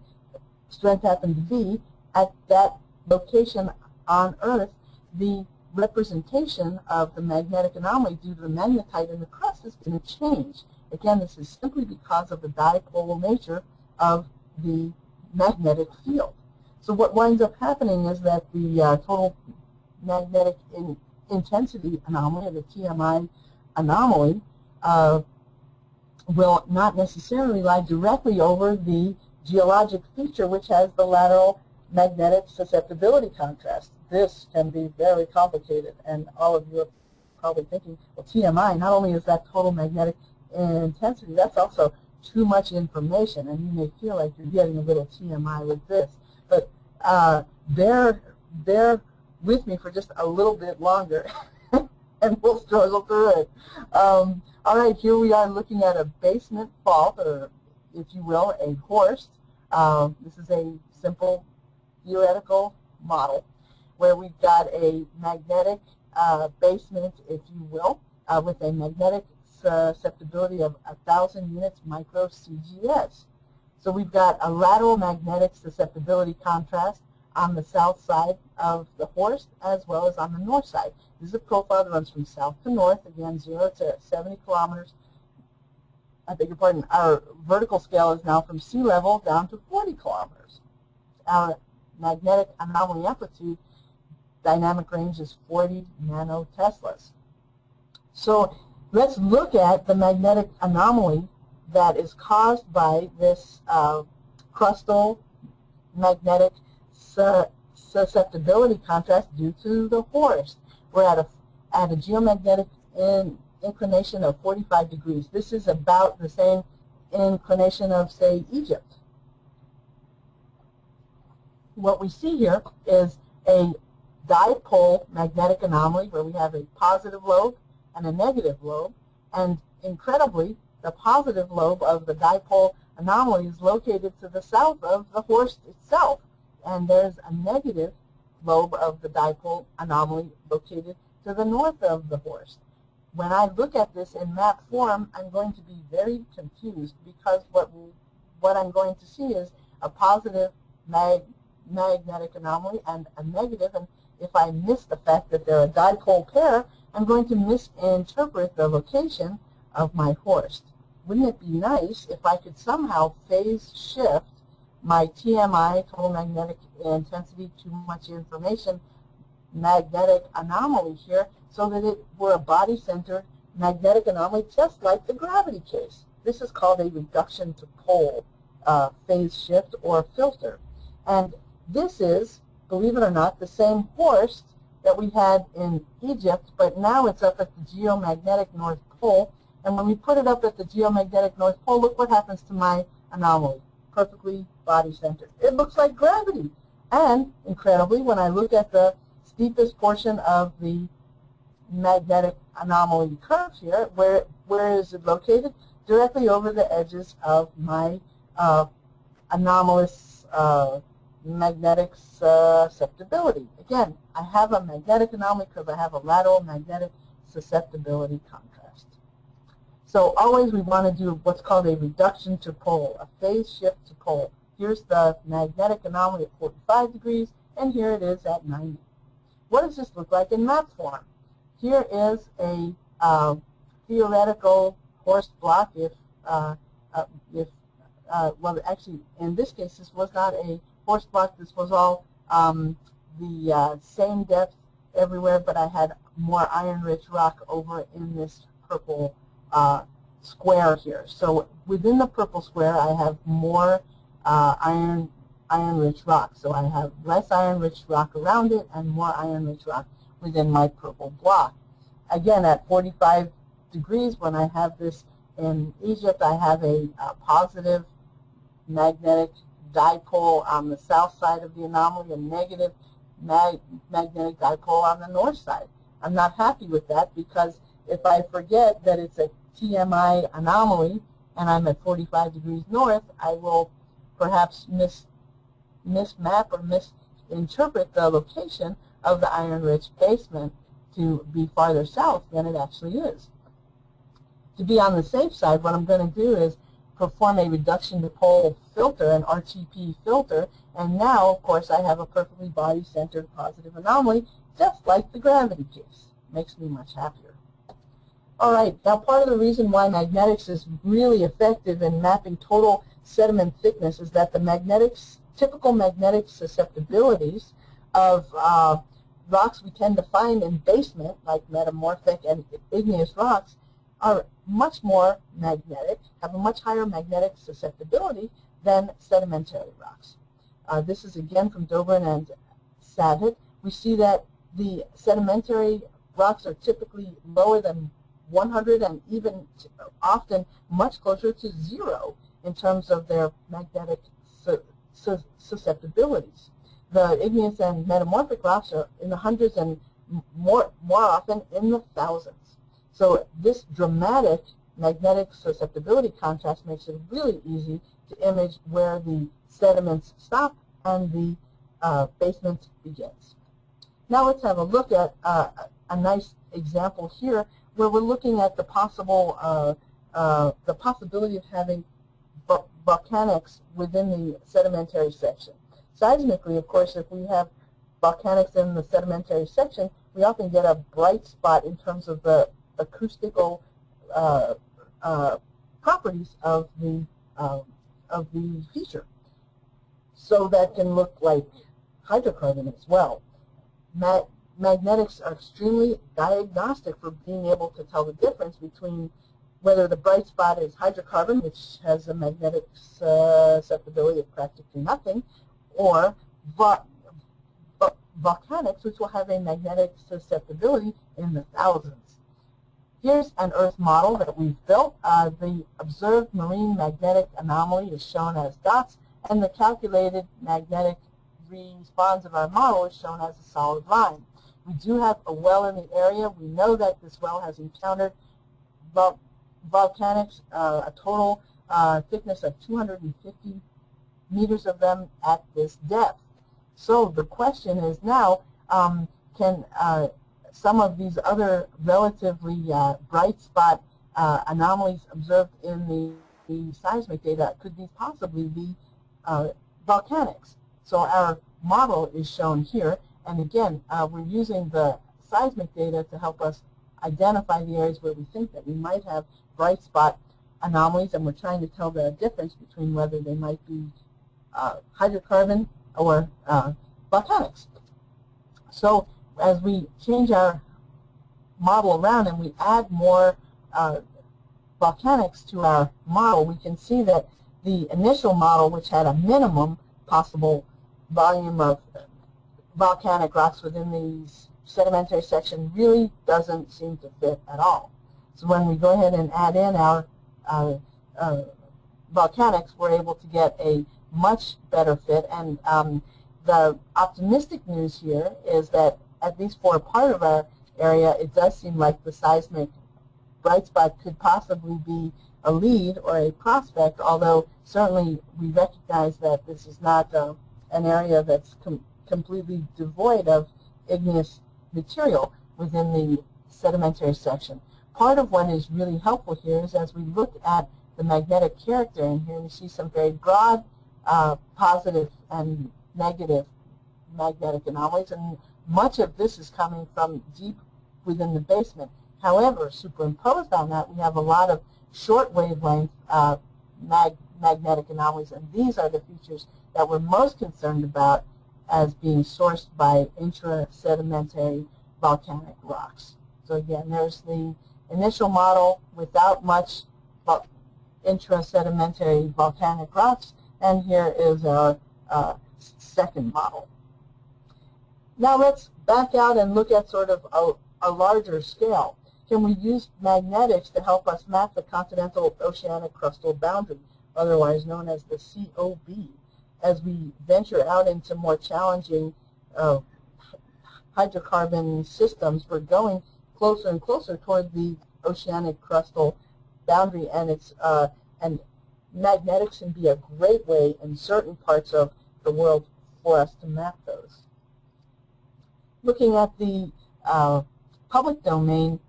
strength happen to be, at that location on Earth, the representation of the magnetic anomaly due to the magnetite in the crust is going to change. Again, this is simply because of the dipole nature of the magnetic field. So what winds up happening is that the total magnetic intensity anomaly, or the TMI anomaly, will not necessarily lie directly over the geologic feature which has the lateral magnetic susceptibility contrast. This can be very complicated, and all of you are probably thinking, well, TMI, not only is that total magnetic intensity, that's also too much information, and you may feel like you're getting a little TMI with this. But bear with me for just a little bit longer, and we'll struggle through it. All right, here we are looking at a basement fault, or if you will, a horst. This is a simple theoretical model where we've got a magnetic basement, if you will, with a magnetic susceptibility of 1,000 units micro CGS. So we've got a lateral magnetic susceptibility contrast on the south side of the horst as well as on the north side. This is a profile that runs from south to north, again 0 to 70 kilometers. I beg your pardon, our vertical scale is now from sea level down to 40 kilometers. Our magnetic anomaly amplitude dynamic range is 40 nanoteslas. So let's look at the magnetic anomaly that is caused by this crustal magnetic susceptibility contrast due to the horst. We're at a geomagnetic inclination of 45 degrees. This is about the same inclination of, say, Egypt. What we see here is a dipole magnetic anomaly where we have a positive lobe and a negative lobe, and incredibly, the positive lobe of the dipole anomaly is located to the south of the horst itself, and there's a negative lobe of the dipole anomaly located to the north of the horst. When I look at this in map form, I'm going to be very confused because what I'm going to see is a positive magnetic anomaly and a negative, and if I miss the fact that they're a dipole pair, I'm going to misinterpret the location of my horst. Wouldn't it be nice if I could somehow phase shift my TMI, total magnetic intensity, too much information, magnetic anomaly here, so that it were a body-centered magnetic anomaly just like the gravity case. This is called a reduction to pole phase shift or filter. And this is, believe it or not, the same horst that we had in Egypt, but now it's up at the geomagnetic North Pole. And when we put it up at the geomagnetic North Pole, look what happens to my anomaly. Perfectly body-centered. It looks like gravity. And, incredibly, when I look at the steepest portion of the magnetic anomaly curve here, where is it located? Directly over the edges of my anomalous magnetic susceptibility. Again, I have a magnetic anomaly because I have a lateral magnetic susceptibility contrast. So always we want to do what's called a reduction to pole, a phase shift to pole. Here's the magnetic anomaly at 45 degrees, and here it is at 90. What does this look like in map form? Here is a theoretical horst block well, actually, in this case, this was not a horst block. This was all the same depth everywhere, but I had more iron-rich rock over in this purple square here. So within the purple square, I have more iron-rich rock. So I have less iron-rich rock around it and more iron-rich rock within my purple block. Again, at 45 degrees, when I have this in Egypt, I have a positive magnetic dipole on the south side of the anomaly, a negative magnetic dipole on the north side. I'm not happy with that because if I forget that it's a TMI anomaly and I'm at 45 degrees north, I will perhaps mismap or misinterpret the location of the iron-rich basement to be farther south than it actually is. To be on the safe side, what I'm going to do is perform a reduction to pole filter, an RTP filter, and now, of course, I have a perfectly body-centered positive anomaly, just like the gravity case. Makes me much happier. All right, now part of the reason why magnetics is really effective in mapping total sediment thickness is that the magnetics typical magnetic susceptibilities of rocks we tend to find in basement, like metamorphic and igneous rocks, are much more magnetic, have a much higher magnetic susceptibility than sedimentary rocks. This is again from Dobrin and Savit. We see that the sedimentary rocks are typically lower than 100 and even often much closer to 0 in terms of their magnetic susceptibilities. The igneous and metamorphic rocks are in the hundreds and more often in the thousands. So this dramatic magnetic susceptibility contrast makes it really easy to image where the sediments stop and the basement begins. Now let's have a look at a nice example here where we're looking at the possibility of having volcanics within the sedimentary section. Seismically, of course, if we have volcanics in the sedimentary section, we often get a bright spot in terms of the acoustical properties of the feature. So that can look like hydrocarbon as well. Magnetics are extremely diagnostic for being able to tell the difference between whether the bright spot is hydrocarbon, which has a magnetic susceptibility of practically nothing, or volcanics, which will have a magnetic susceptibility in the thousands. Here's an Earth model that we've built. The observed marine magnetic anomaly is shown as dots, and the calculated magnetic response of our model is shown as a solid line. We do have a well in the area. We know that this well has encountered volcanics, a total thickness of 250 meters of them at this depth. So the question is now, can some of these other relatively bright spot anomalies observed in the seismic data, could these possibly be volcanics? So our model is shown here, and again, we're using the seismic data to help us identify the areas where we think that we might have bright spot anomalies, and we're trying to tell the difference between whether they might be hydrocarbon or volcanics. So as we change our model around and we add more volcanics to our model, we can see that the initial model, which had a minimum possible volume of volcanic rocks within the sedimentary section, really doesn't seem to fit at all. So when we go ahead and add in our volcanics, we're able to get a much better fit. And the optimistic news here is that at least for a part of our area, it does seem like the seismic bright spot could possibly be a lead or a prospect, although certainly we recognize that this is not an area that's completely devoid of igneous material within the sedimentary section. Part of what is really helpful here is as we look at the magnetic character, and here we see some very broad positive and negative magnetic anomalies, and much of this is coming from deep within the basement. However, superimposed on that, we have a lot of short wavelength magnetic anomalies, and these are the features that we're most concerned about as being sourced by intra-sedimentary volcanic rocks. So again, there's the initial model without much intra-sedimentary volcanic rocks, and here is our second model. Now let's back out and look at sort of a larger scale. Can we use magnetics to help us map the continental oceanic crustal boundary, otherwise known as the COB, as we venture out into more challenging hydrocarbon systems? We're going closer and closer toward the oceanic crustal boundary, and and magnetics can be a great way in certain parts of the world for us to map those. Looking at the public domain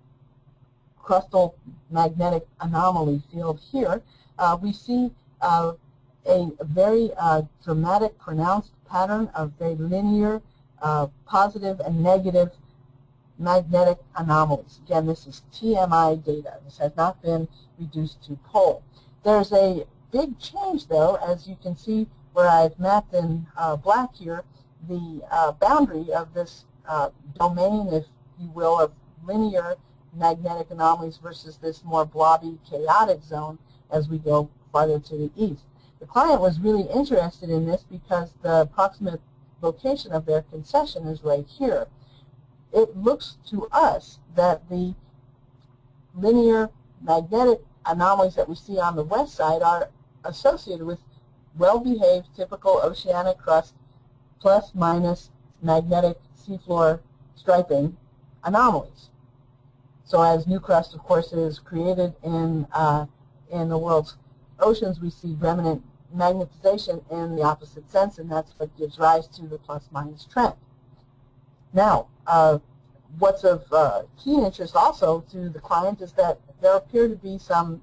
crustal magnetic anomaly field here, we see a very dramatic, pronounced pattern of very linear positive and negative magnetic anomalies. Again, this is TMI data. This has not been reduced to pole. There's a big change, though, as you can see where I've mapped in black here the boundary of this domain, if you will, of linear magnetic anomalies versus this more blobby, chaotic zone as we go farther to the east. The client was really interested in this because the approximate location of their concession is right here. It looks to us that the linear magnetic anomalies that we see on the west side are associated with well-behaved typical oceanic crust plus minus magnetic seafloor striping anomalies. So as new crust, of course, is created in the world's oceans, we see remnant magnetization in the opposite sense, and that's what gives rise to the plus-minus trend. Now, what's of keen interest also to the client is that there appear to be some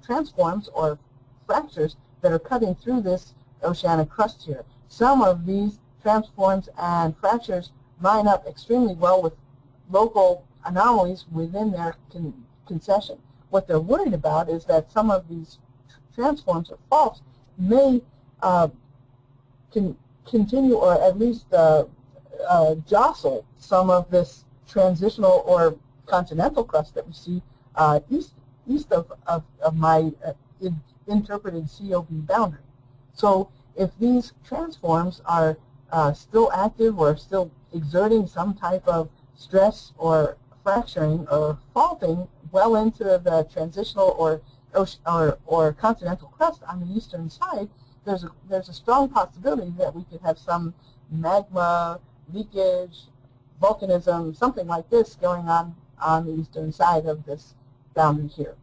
transforms or fractures that are cutting through this oceanic crust here. Some of these transforms and fractures line up extremely well with local anomalies within their concession. What they're worried about is that some of these transforms or faults may continue or at least jostle some of this transitional or continental crust that we see east of my interpreted COB boundary. So if these transforms are still active or still exerting some type of stress or fracturing or faulting well into the transitional or continental crust on the eastern side, there's a strong possibility that we could have some magma, leakage, volcanism, something like this going on the eastern side of this boundary here.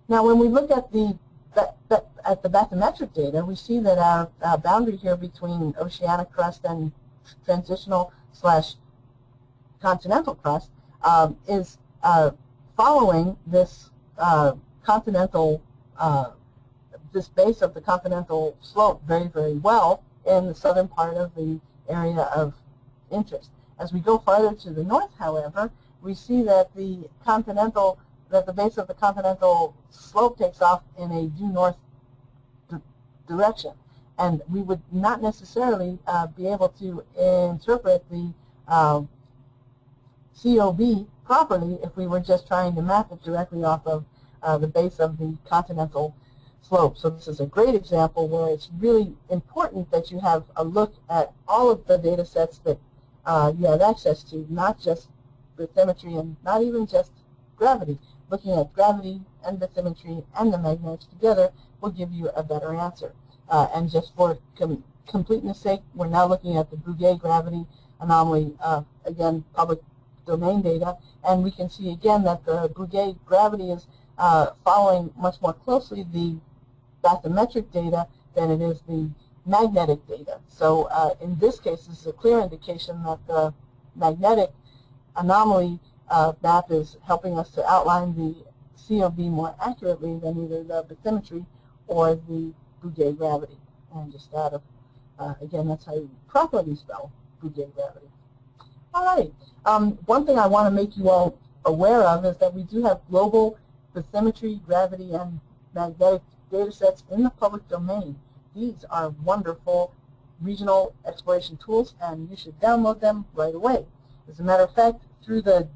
Now when we look at the bathymetric data, we see that our boundary here between oceanic crust and transitional / continental crust is following this continental, this base of the continental slope very, very well in the southern part of the area of interest. As we go farther to the north, however, we see that the base of the continental slope takes off in a due north direction. And we would not necessarily be able to interpret the COB properly if we were just trying to map it directly off of the base of the continental slope. So this is a great example where it's really important that you have a look at all of the data sets that you have access to, not just bathymetry and not even just gravity. Looking at gravity and bathymetry and the magnetics together will give you a better answer. And just for completeness sake, we're now looking at the Bouguer gravity anomaly, again, public domain data, and we can see again that the Bouguer gravity is following much more closely the bathymetric data than it is the magnetic data. So in this case, this is a clear indication that the magnetic anomaly map is helping us to outline the COB more accurately than either the bathymetry or the Bouguer gravity. And just out of, again, that's how you properly spell Bouguer gravity. All right. One thing I want to make you all aware of is that we do have global bathymetry, gravity, and magnetic data sets in the public domain. These are wonderful regional exploration tools, and you should download them right away. As a matter of fact, through the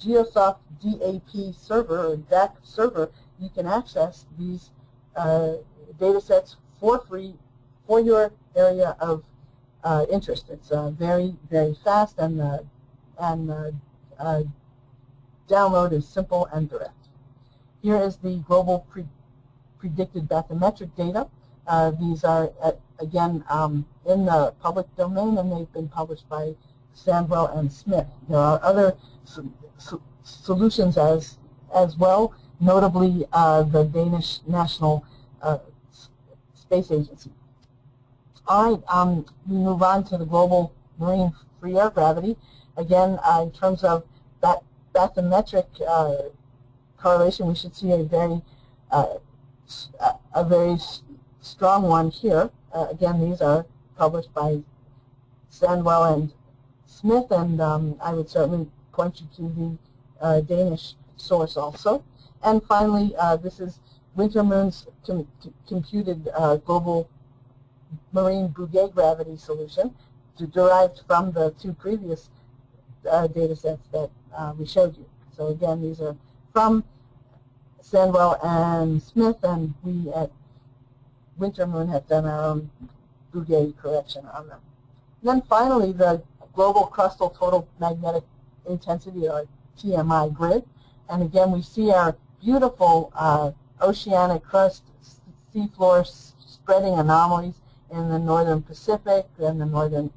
Geosoft DAP server, or DAC server, you can access these data sets for free for your area of interest. It's very, very fast, and download is simple and direct. Here is the global predicted bathymetric data. These are, again, in the public domain, and they've been published by Sandwell and Smith. There are other solutions as well, notably the Danish National Space Agency. All right, we move on to the global marine free air gravity. Again, in terms of that bathymetric correlation, we should see a very strong one here. Again, these are published by Sandwell and Smith, and I would certainly point you to the Danish source also. And finally, this is Wintermoon's computed global marine Bouguer gravity solution derived from the two previous data sets that we showed you. So again, these are from Sandwell and Smith, and we at Wintermoon have done our own Bouguer correction on them. And then finally, the Global Crustal Total Magnetic Intensity, or TMI grid. And again, we see our beautiful oceanic crust, seafloor spreading anomalies in the northern Pacific and the northern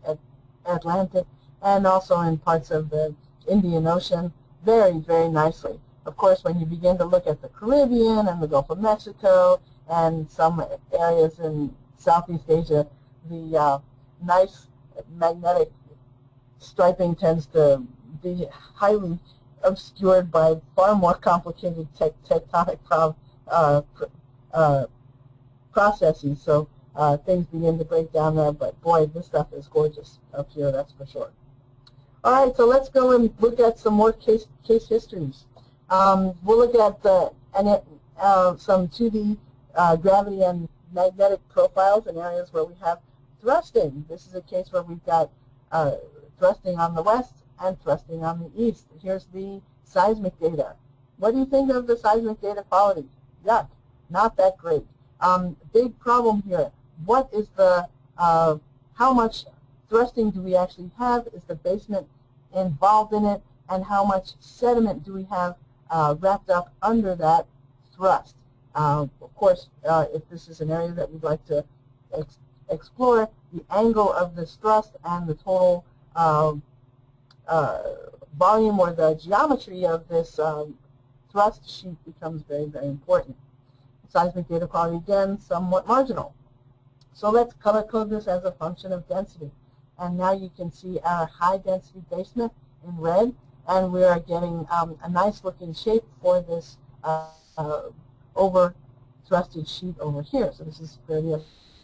Atlantic, and also in parts of the Indian Ocean, very, very nicely. Of course, when you begin to look at the Caribbean and the Gulf of Mexico and some areas in Southeast Asia, the nice magnetic striping tends to be highly obscured by far more complicated tectonic processes. So things begin to break down there, but boy, this stuff is gorgeous up here, that's for sure. All right, so let's go and look at some more case histories. We'll look at some 2D gravity and magnetic profiles in areas where we have thrusting. This is a case where we've got thrusting on the west and thrusting on the east. Here's the seismic data. What do you think of the seismic data quality? Yuck, not that great. Big problem here. What is the, how much thrusting do we actually have? Is the basement involved in it? And how much sediment do we have wrapped up under that thrust? Of course, if this is an area that we'd like to explore, the angle of this thrust and the total volume or the geometry of this thrust sheet becomes very, very important. Seismic data quality, again, somewhat marginal. So let's color code this as a function of density. And now you can see our high density basement in red, and we are getting a nice looking shape for this over thrusted sheet over here. So this is where the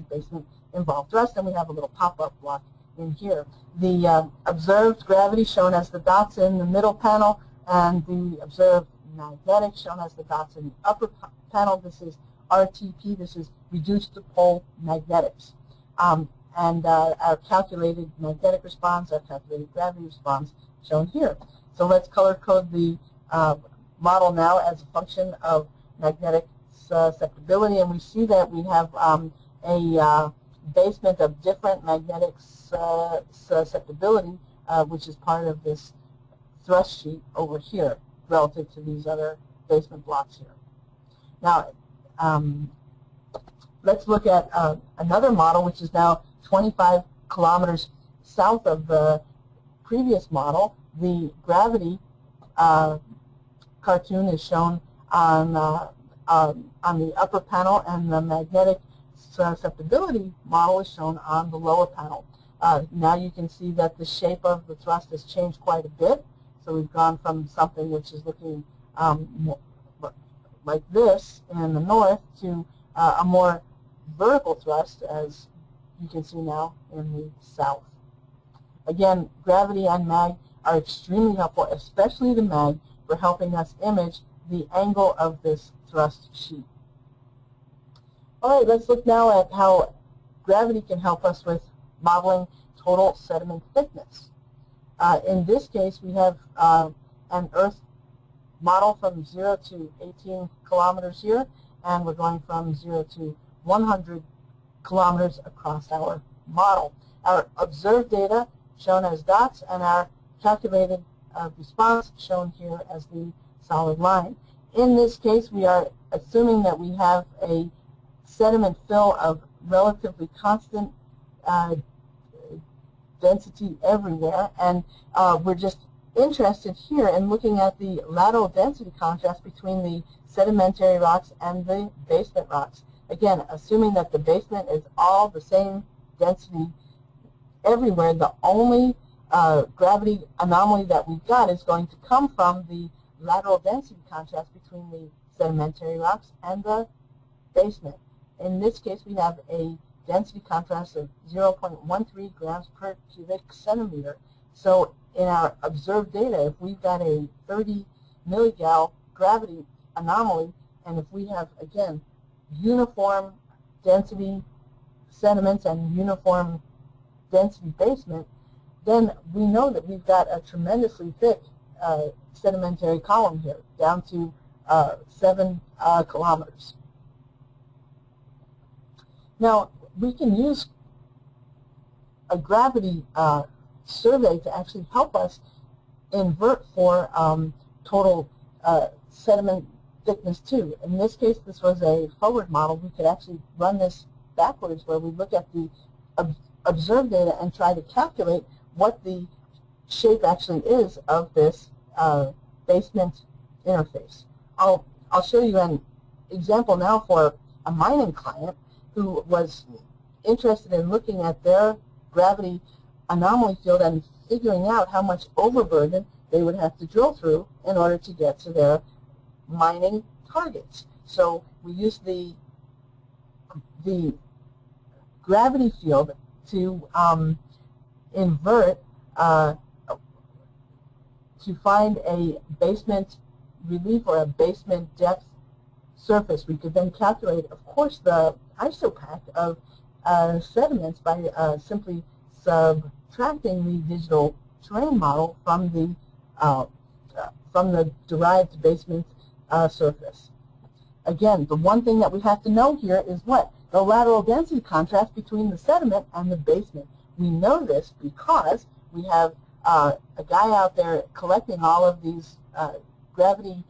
basement involved thrust, and we have a little pop-up block in here. The observed gravity shown as the dots in the middle panel, and the observed magnetic shown as the dots in the upper panel. This is RTP, this is reduced to pole magnetics. And our calculated magnetic response, our calculated gravity response shown here. So let's color code the model now as a function of magnetic susceptibility, and we see that we have a basement of different magnetic susceptibility, which is part of this thrust sheet over here relative to these other basement blocks here. Now, let's look at another model, which is now 25 kilometers south of the previous model. The gravity cartoon is shown on the upper panel, and the magnetic susceptibility model is shown on the lower panel. Now you can see that the shape of the thrust has changed quite a bit. So we've gone from something which is looking like this in the north to a more vertical thrust, as you can see now in the south. Again, gravity and mag are extremely helpful, especially the mag, for helping us image the angle of this thrust sheet. All right, let's look now at how gravity can help us with modeling total sediment thickness. In this case, we have an Earth model from 0 to 18 kilometers here, and we're going from 0 to 100 kilometers across our model. Our observed data shown as dots, and our calculated response shown here as the solid line. In this case, we are assuming that we have a sediment fill of relatively constant density everywhere, and we're just interested here in looking at the lateral density contrast between the sedimentary rocks and the basement rocks. Again, assuming that the basement is all the same density everywhere, the only gravity anomaly that we've got is going to come from the lateral density contrast between the sedimentary rocks and the basement. In this case, we have a density contrast of 0.13 grams per cubic centimeter. So in our observed data, if we've got a 30 milligal gravity anomaly and if we have, again, uniform density sediments and uniform density basement, then we know that we've got a tremendously thick sedimentary column here, down to 7 kilometers. Now, we can use a gravity survey to actually help us invert for total sediment thickness too. In this case, this was a forward model. We could actually run this backwards, where we look at the observed data and try to calculate what the shape actually is of this basement interface. I'll show you an example now for a mining client who was interested in looking at their gravity anomaly field and figuring out how much overburden they would have to drill through in order to get to their mining targets. So we use the gravity field to invert to find a basement relief or a basement depth surface. We could then calculate, of course, the isopack of sediments by simply subtracting the digital terrain model from the derived basement surface. Again, the one thing that we have to know here is what? The lateral density contrast between the sediment and the basement. We know this because we have a guy out there collecting all of these gravity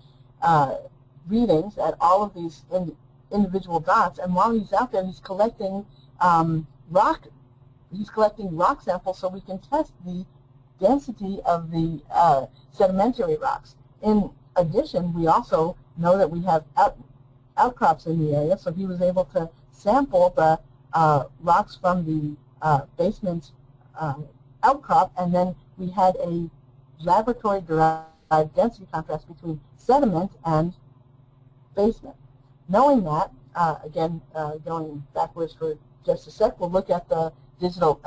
readings at all of these individual dots, and while he's out there, he's collecting rock samples so we can test the density of the sedimentary rocks. In addition, we also know that we have outcrops in the area, so he was able to sample the rocks from the basement outcrop, and then we had a laboratory-derived density contrast between sediment and basement. Knowing that, again, going backwards for just a sec, we'll look at the digital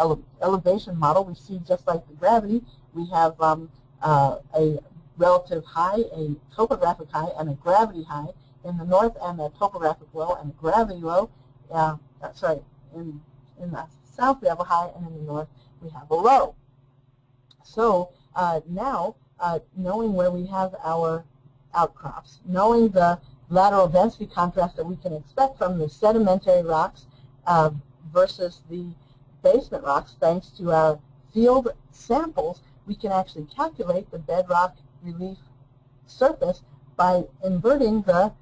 elevation model. We see, just like the gravity, we have a relative high, a topographic high, and a gravity high. In the north, and a topographic low and a gravity low. Sorry, in the south we have a high, and in the north we have a low. So now, knowing where we have our outcrops, knowing the lateral density contrast that we can expect from the sedimentary rocks versus the basement rocks, thanks to our field samples, we can actually calculate the bedrock relief surface by inverting the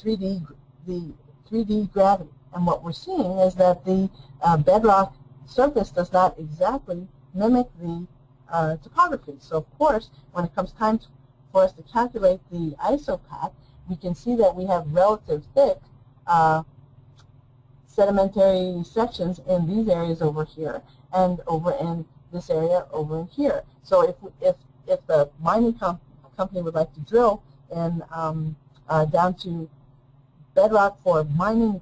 3D gravity. And what we're seeing is that the bedrock surface does not exactly mimic the topography. So of course, when it comes time for us to calculate the isopack, we can see that we have relative thick sedimentary sections in these areas over here, and over in this area over in here. So if the mining company would like to drill and down to bedrock for mining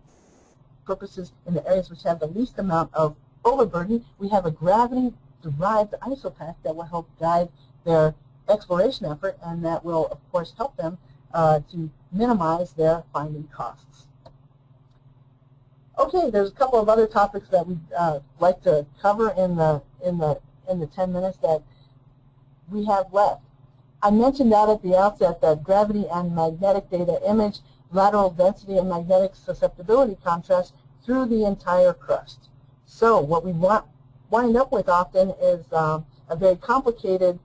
purposes in the areas which have the least amount of overburden, we have a gravity-derived isopack that will help guide their exploration effort, and that will, of course, help them to minimize their finding costs. Okay, there's a couple of other topics that we'd like to cover in the 10 minutes that we have left. I mentioned out at the outset that gravity and magnetic data image lateral density and magnetic susceptibility contrast through the entire crust. So what we wind up with often is a very complicated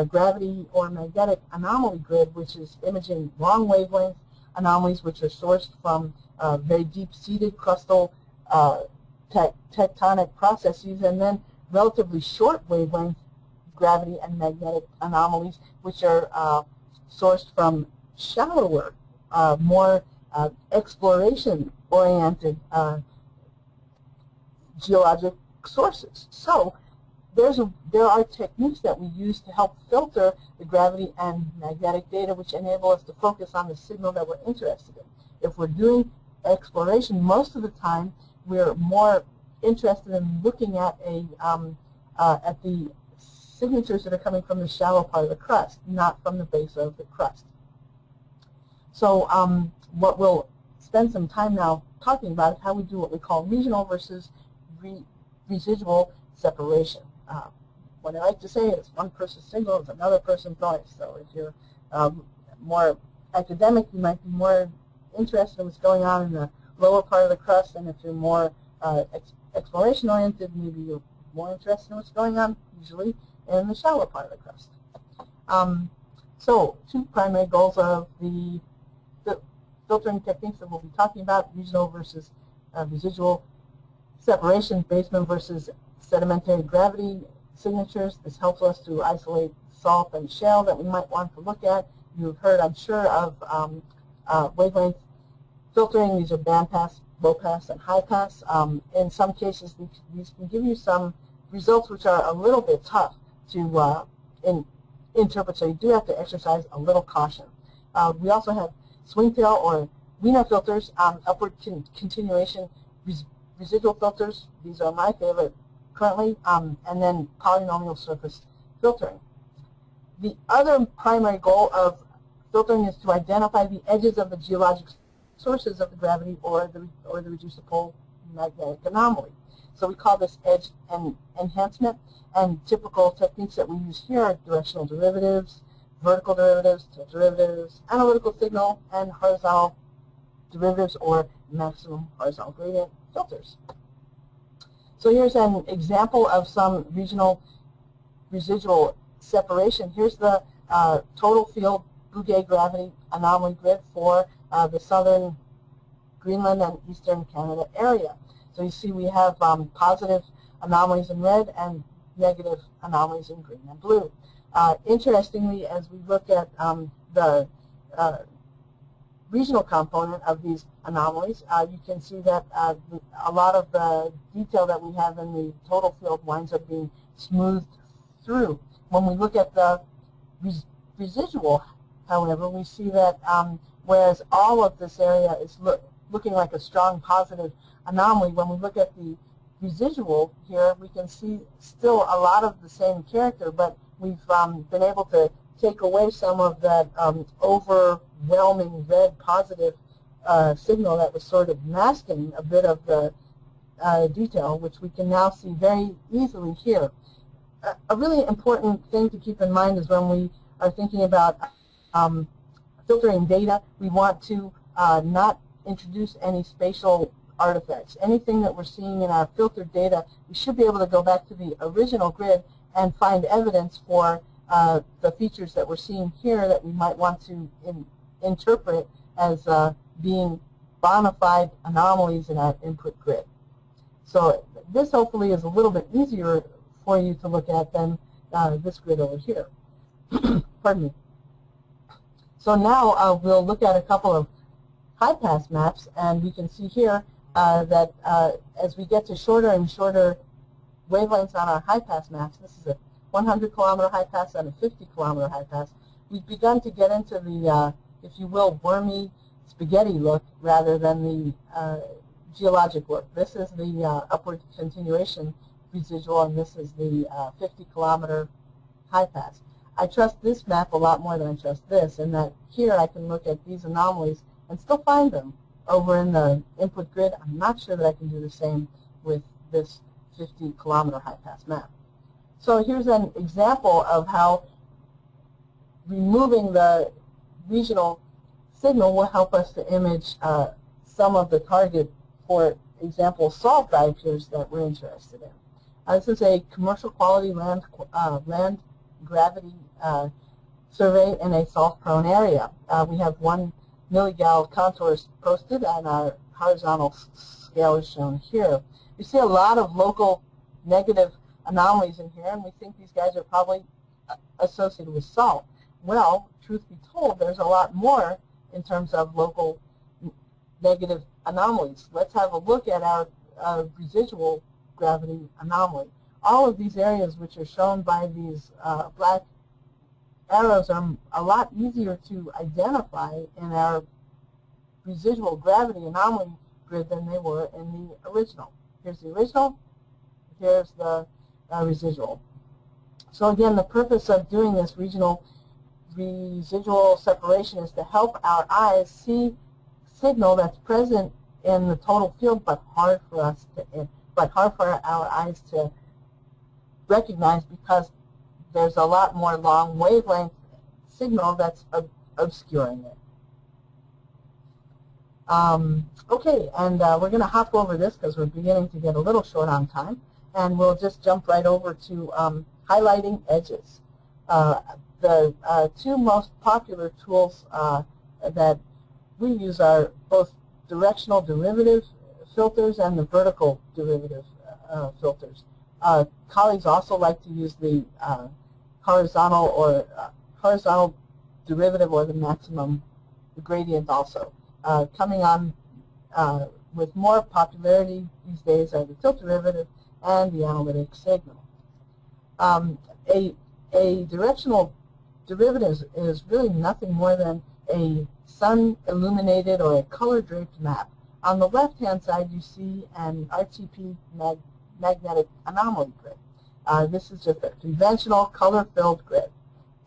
gravity or magnetic anomaly grid, which is imaging long wavelength anomalies which are sourced from very deep-seated crustal tectonic processes, and then relatively short wavelength gravity and magnetic anomalies which are sourced from shallower, more exploration-oriented geologic sources. So there are techniques that we use to help filter the gravity and magnetic data, which enable us to focus on the signal that we're interested in. If we're doing exploration, most of the time we're more interested in looking at the signatures that are coming from the shallow part of the crust, not from the base of the crust. So what we'll spend some time now talking about is how we do what we call regional versus residual separation. What I like to say is one person's signal is another person's noise. So if you're more academic, you might be more interested in what's going on in the lower part of the crust, and if you're more exploration-oriented, maybe you're more interested in what's going on, usually, in the shallow part of the crust. So two primary goals of the filtering techniques that we'll be talking about, regional versus residual separation, basement versus sedimentary gravity signatures. This helps us to isolate salt and shale that we might want to look at. You've heard, I'm sure, of wavelength filtering. These are bandpass, low pass, and high pass. In some cases, these can give you some results which are a little bit tough to interpret, so you do have to exercise a little caution. We also have swingtail or Wiener filters, upward continuation residual filters. These are my favorite currently, and then polynomial surface filtering. The other primary goal of filtering is to identify the edges of the geologic sources of the gravity or the reducible magnetic anomaly. So we call this edge enhancement, and typical techniques that we use here are directional derivatives, vertical derivatives, tilt derivatives, analytical signal, and horizontal derivatives or maximum horizontal gradient filters. So here's an example of some regional residual separation. Here's the total field Bouguer gravity anomaly grid for the southern Greenland and eastern Canada area. So you see we have positive anomalies in red and negative anomalies in green and blue. Interestingly, as we look at the regional component of these anomalies, you can see that a lot of the detail that we have in the total field winds up being smoothed through. When we look at the residual, however, we see that whereas all of this area is looking like a strong positive anomaly, when we look at the residual here, we can see still a lot of the same character, but we've been able to take away some of that overwhelming red positive signal that was sort of masking a bit of the detail, which we can now see very easily here. A really important thing to keep in mind is when we are thinking about filtering data, we want to not introduce any spatial artifacts. Anything that we're seeing in our filtered data, we should be able to go back to the original grid and find evidence for the features that we're seeing here that we might want to interpret as being bona fide anomalies in our input grid. So this hopefully is a little bit easier for you to look at than this grid over here. Pardon me. So now we'll look at a couple of high-pass maps, and we can see here that as we get to shorter and shorter wavelengths on our high-pass maps, this is a 100-kilometer high-pass and a 50-kilometer high-pass, we've begun to get into the, if you will, wormy spaghetti look rather than the geologic look. This is the upward continuation residual, and this is the 50-kilometer high-pass. I trust this map a lot more than I trust this, in that here I can look at these anomalies and still find them over in the input grid. I'm not sure that I can do the same with this 50-kilometer high-pass map. So here's an example of how removing the regional signal will help us to image some of the target, for example, salt diapirs that we're interested in. This is a commercial quality land gravity survey in a salt-prone area. We have 1 milligal contours posted, and our horizontal scale is shown here. We see a lot of local negative anomalies in here, and we think these guys are probably associated with salt. Well, truth be told, there's a lot more in terms of local negative anomalies. Let's have a look at our residual gravity anomaly. All of these areas which are shown by these black arrows are a lot easier to identify in our residual gravity anomaly grid than they were in the original. Here's the original, here's the residual. So again, the purpose of doing this regional residual separation is to help our eyes see signal that's present in the total field, but hard for our eyes to recognize because there's a lot more long wavelength signal that's obscuring it. Okay, and we're going to hop over this because we're beginning to get a little short on time, and we'll just jump right over to highlighting edges. The two most popular tools that we use are both directional derivative filters and the vertical derivative filters. Colleagues also like to use the horizontal derivative or the maximum gradient also. Coming on with more popularity these days are the tilt derivative and the analytic signal. A directional derivative is really nothing more than a sun-illuminated or a color-draped map. On the left-hand side, you see an RTP magnetic anomaly grid. This is just a conventional color-filled grid.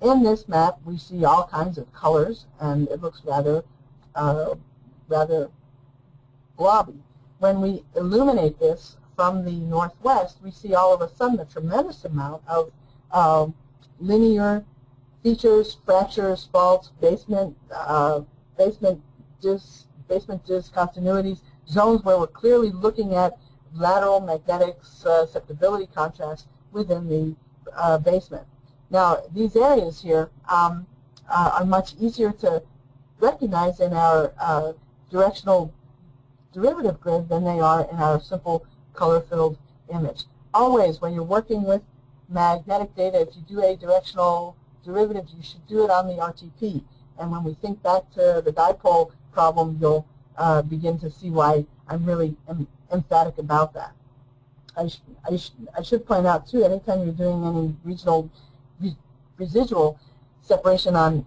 In this map, we see all kinds of colors, and it looks rather blobby. When we illuminate this from the northwest, we see all of a sudden a tremendous amount of linear features, fractures, faults, basement discontinuities, zones where we're clearly looking at lateral magnetic susceptibility contrast within the basement. Now, these areas here are much easier to recognize in our directional derivative grid than they are in our simple color-filled image. Always, when you're working with magnetic data, if you do a directional derivative, you should do it on the RTP. And when we think back to the dipole problem, you'll begin to see why I'm really emphatic about that. I should point out, too, anytime you're doing any regional residual separation on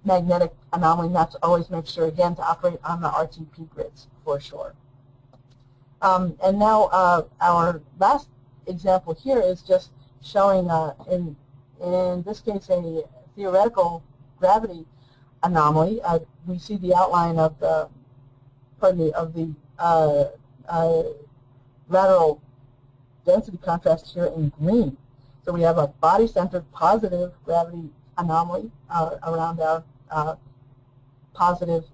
magnetic anomaly maps, always make sure, again, to operate on the RTP grids for sure. And now our last example here is just showing, in this case, a theoretical gravity anomaly. We see the outline of the, lateral density contrast here in green. So we have a body-centered positive gravity anomaly around our positive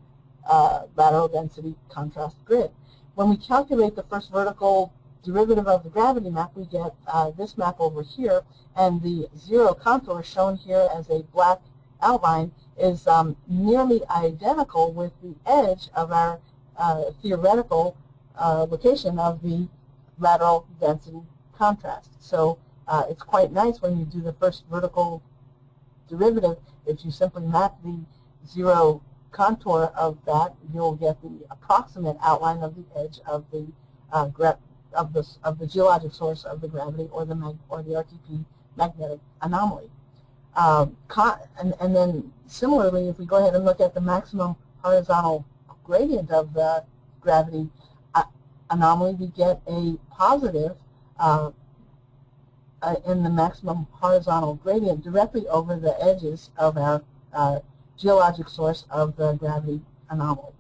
lateral density contrast grid. When we calculate the first vertical derivative of the gravity map, we get this map over here, and the zero contour shown here as a black outline is nearly identical with the edge of our theoretical location of the lateral density contrast. So it's quite nice when you do the first vertical derivative. If you simply map the zero contour of that, you'll get the approximate outline of the edge of the geologic source of the gravity or the RTP magnetic anomaly. And then similarly, if we go ahead and look at the maximum horizontal gradient of the gravity anomaly, we get a positive in the maximum horizontal gradient directly over the edges of our geologic source of the gravity anomaly.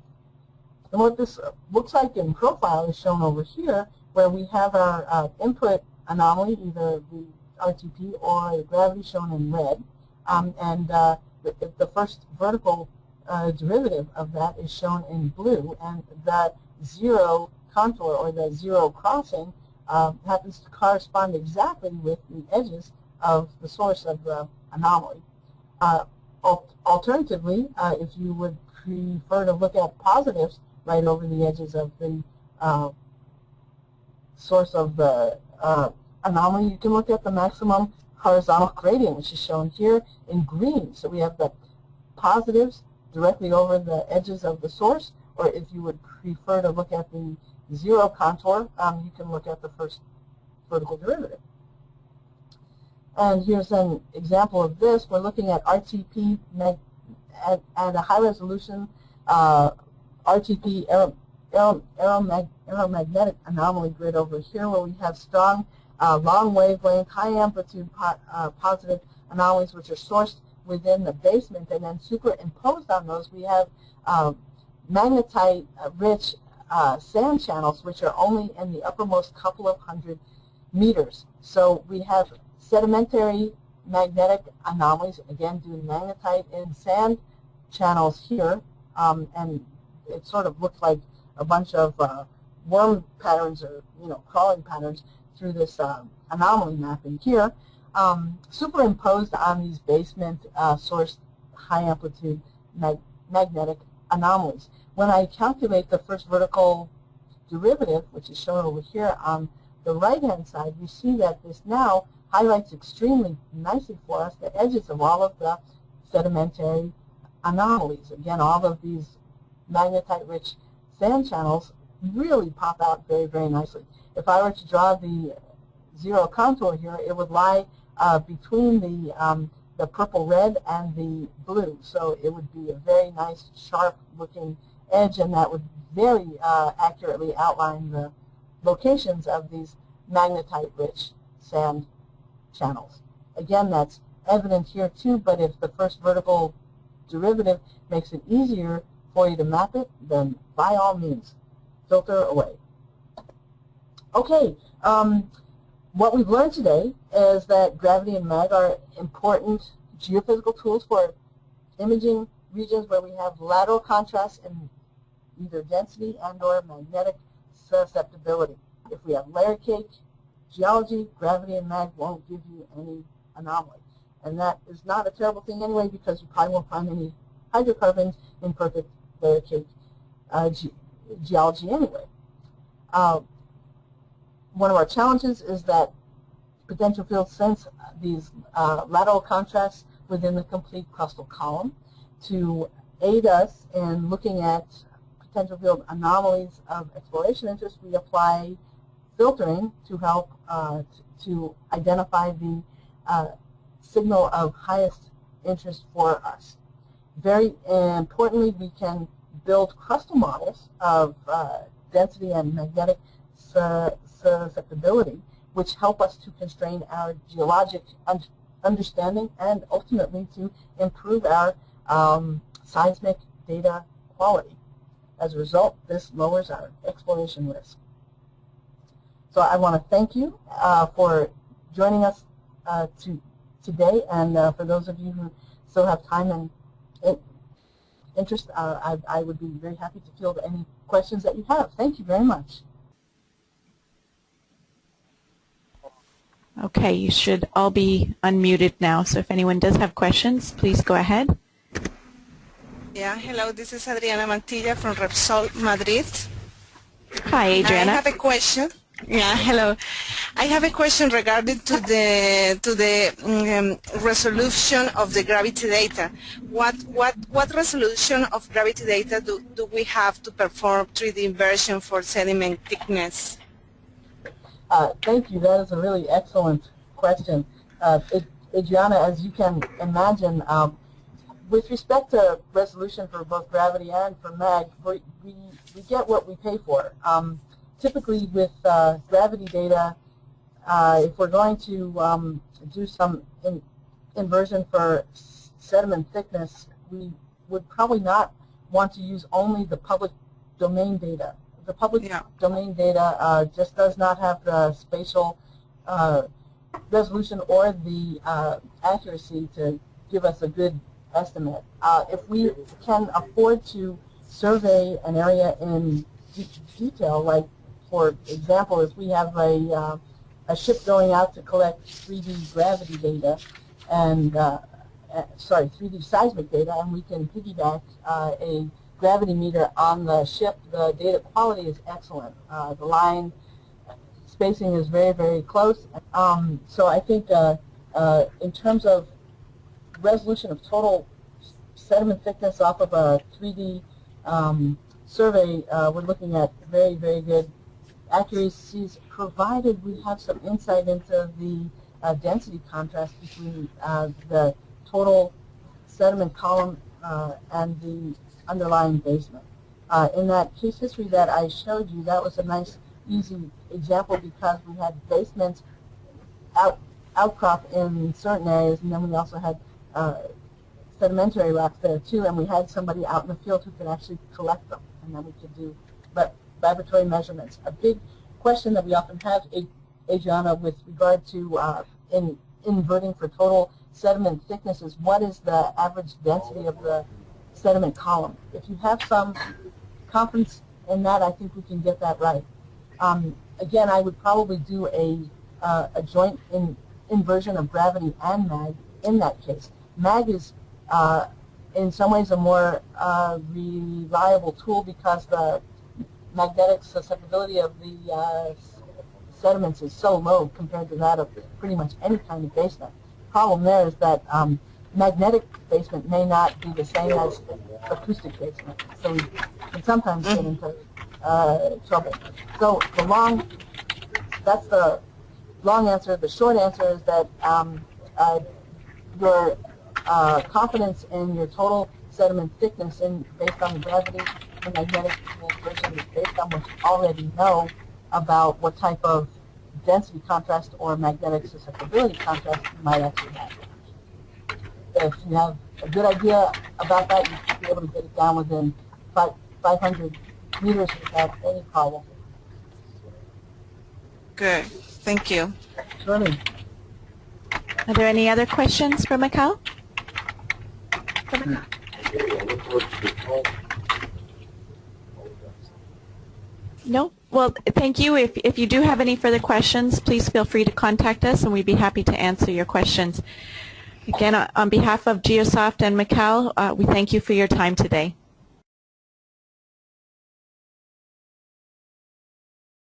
And what this looks like in profile is shown over here, where we have our input anomaly, either the RTP or the gravity shown in red, and the first vertical derivative of that is shown in blue, and the zero contour or the zero crossing happens to correspond exactly with the edges of the source of the anomaly. Alternatively, if you would prefer to look at positives right over the edges of the source of the anomaly, you can look at the maximum horizontal gradient, which is shown here in green. So we have the positives directly over the edges of the source, or if you would prefer to look at the zero contour, you can look at the first vertical derivative. And here's an example of this. We're looking at RTP at a high resolution RTP aeromagnetic anomaly grid over here, where we have strong long wavelength, high amplitude positive anomalies which are sourced within the basement, and then superimposed on those we have magnetite-rich sand channels, which are only in the uppermost couple of hundred meters. So we have sedimentary magnetic anomalies, again due to magnetite in sand channels here, and it sort of looks like a bunch of worm patterns, or crawling patterns through this anomaly mapping here, superimposed on these basement sourced high amplitude magnetic anomalies. When I calculate the first vertical derivative, which is shown over here on the right-hand side, we see that this now highlights extremely nicely for us the edges of all of the sedimentary anomalies. Again, all of these magnetite-rich sand channels really pop out very, very nicely. If I were to draw the zero contour here, it would lie between the purple-red and the blue. So it would be a very nice, sharp-looking edge, and that would very accurately outline the locations of these magnetite-rich sand channels. Again, that's evident here too, but if the first vertical derivative makes it easier for you to map it, then by all means, filter away. Okay, what we've learned today is that gravity and mag are important geophysical tools for imaging regions where we have lateral contrast in either density and or magnetic susceptibility. If we have layer cake geology, gravity and mag won't give you any anomaly. And that is not a terrible thing anyway, because you probably won't find any hydrocarbons in perfect layer cake geology anyway. One of our challenges is that potential fields sense these lateral contrasts within the complete crustal column. To aid us in looking at potential field anomalies of exploration interest, we apply filtering to help to identify the signal of highest interest for us. Very importantly, we can build crustal models of density and magnetic susceptibility, which help us to constrain our geologic understanding and ultimately to improve our seismic data quality. As a result, this lowers our exploration risk. So I want to thank you for joining us today, and for those of you who still have time and interest, I would be very happy to field any questions that you have. Thank you very much. Okay, you should all be unmuted now, so if anyone does have questions, please go ahead. Yeah, hello, this is Adriana Mantilla from Repsol Madrid. Hi, Adriana. I have a question. Yeah, hello. I have a question regarding to the resolution of the gravity data. What resolution of gravity data do we have to perform 3D inversion for sediment thickness? Thank you. That is a really excellent question. Adriana, as you can imagine, with respect to resolution for both gravity and for mag, we get what we pay for. Typically with gravity data, if we're going to do some inversion for sediment thickness, we would probably not want to use only the public domain data. The public domain data just does not have the spatial resolution or the accuracy to give us a good estimate. If we can afford to survey an area in detail, like for example, if we have a ship going out to collect 3D gravity data and 3D seismic data, and we can piggyback a gravity meter on the ship, the data quality is excellent. The line spacing is very, very close. So I think in terms of resolution of total sediment thickness off of a 3D survey, we're looking at very, very good accuracies, provided we have some insight into the density contrast between the total sediment column and the underlying basement. In that case history that I showed you, that was a nice, easy example because we had basements outcrop in certain areas, and then we also had sedimentary rocks there too, and we had somebody out in the field who could actually collect them, and then we could do laboratory measurements. A big question that we often have, Adriana, with regard to in inverting for total sediment thickness is what is the average density of the sediment column. If you have some confidence in that, I think we can get that right. Again, I would probably do a joint inversion of gravity and mag in that case. Mag is in some ways a more reliable tool because the magnetic susceptibility of the sediments is so low compared to that of pretty much any kind of basement. The problem there is that magnetic basement may not be the same as acoustic basement, so we can sometimes get into trouble. So that's the long answer. The short answer is that your confidence in your total sediment thickness based on the gravity and magnetic inversion is based on what you already know about what type of density contrast or magnetic susceptibility contrast you might actually have. If you have a good idea about that, you should be able to get it down within 500 meters without any problem. Good. Thank you. Surely. Are there any other questions for Mikhail? No? Well, thank you. If you do have any further questions, please feel free to contact us, and we'd be happy to answer your questions. Again, on behalf of Geosoft and Mikhail, we thank you for your time today.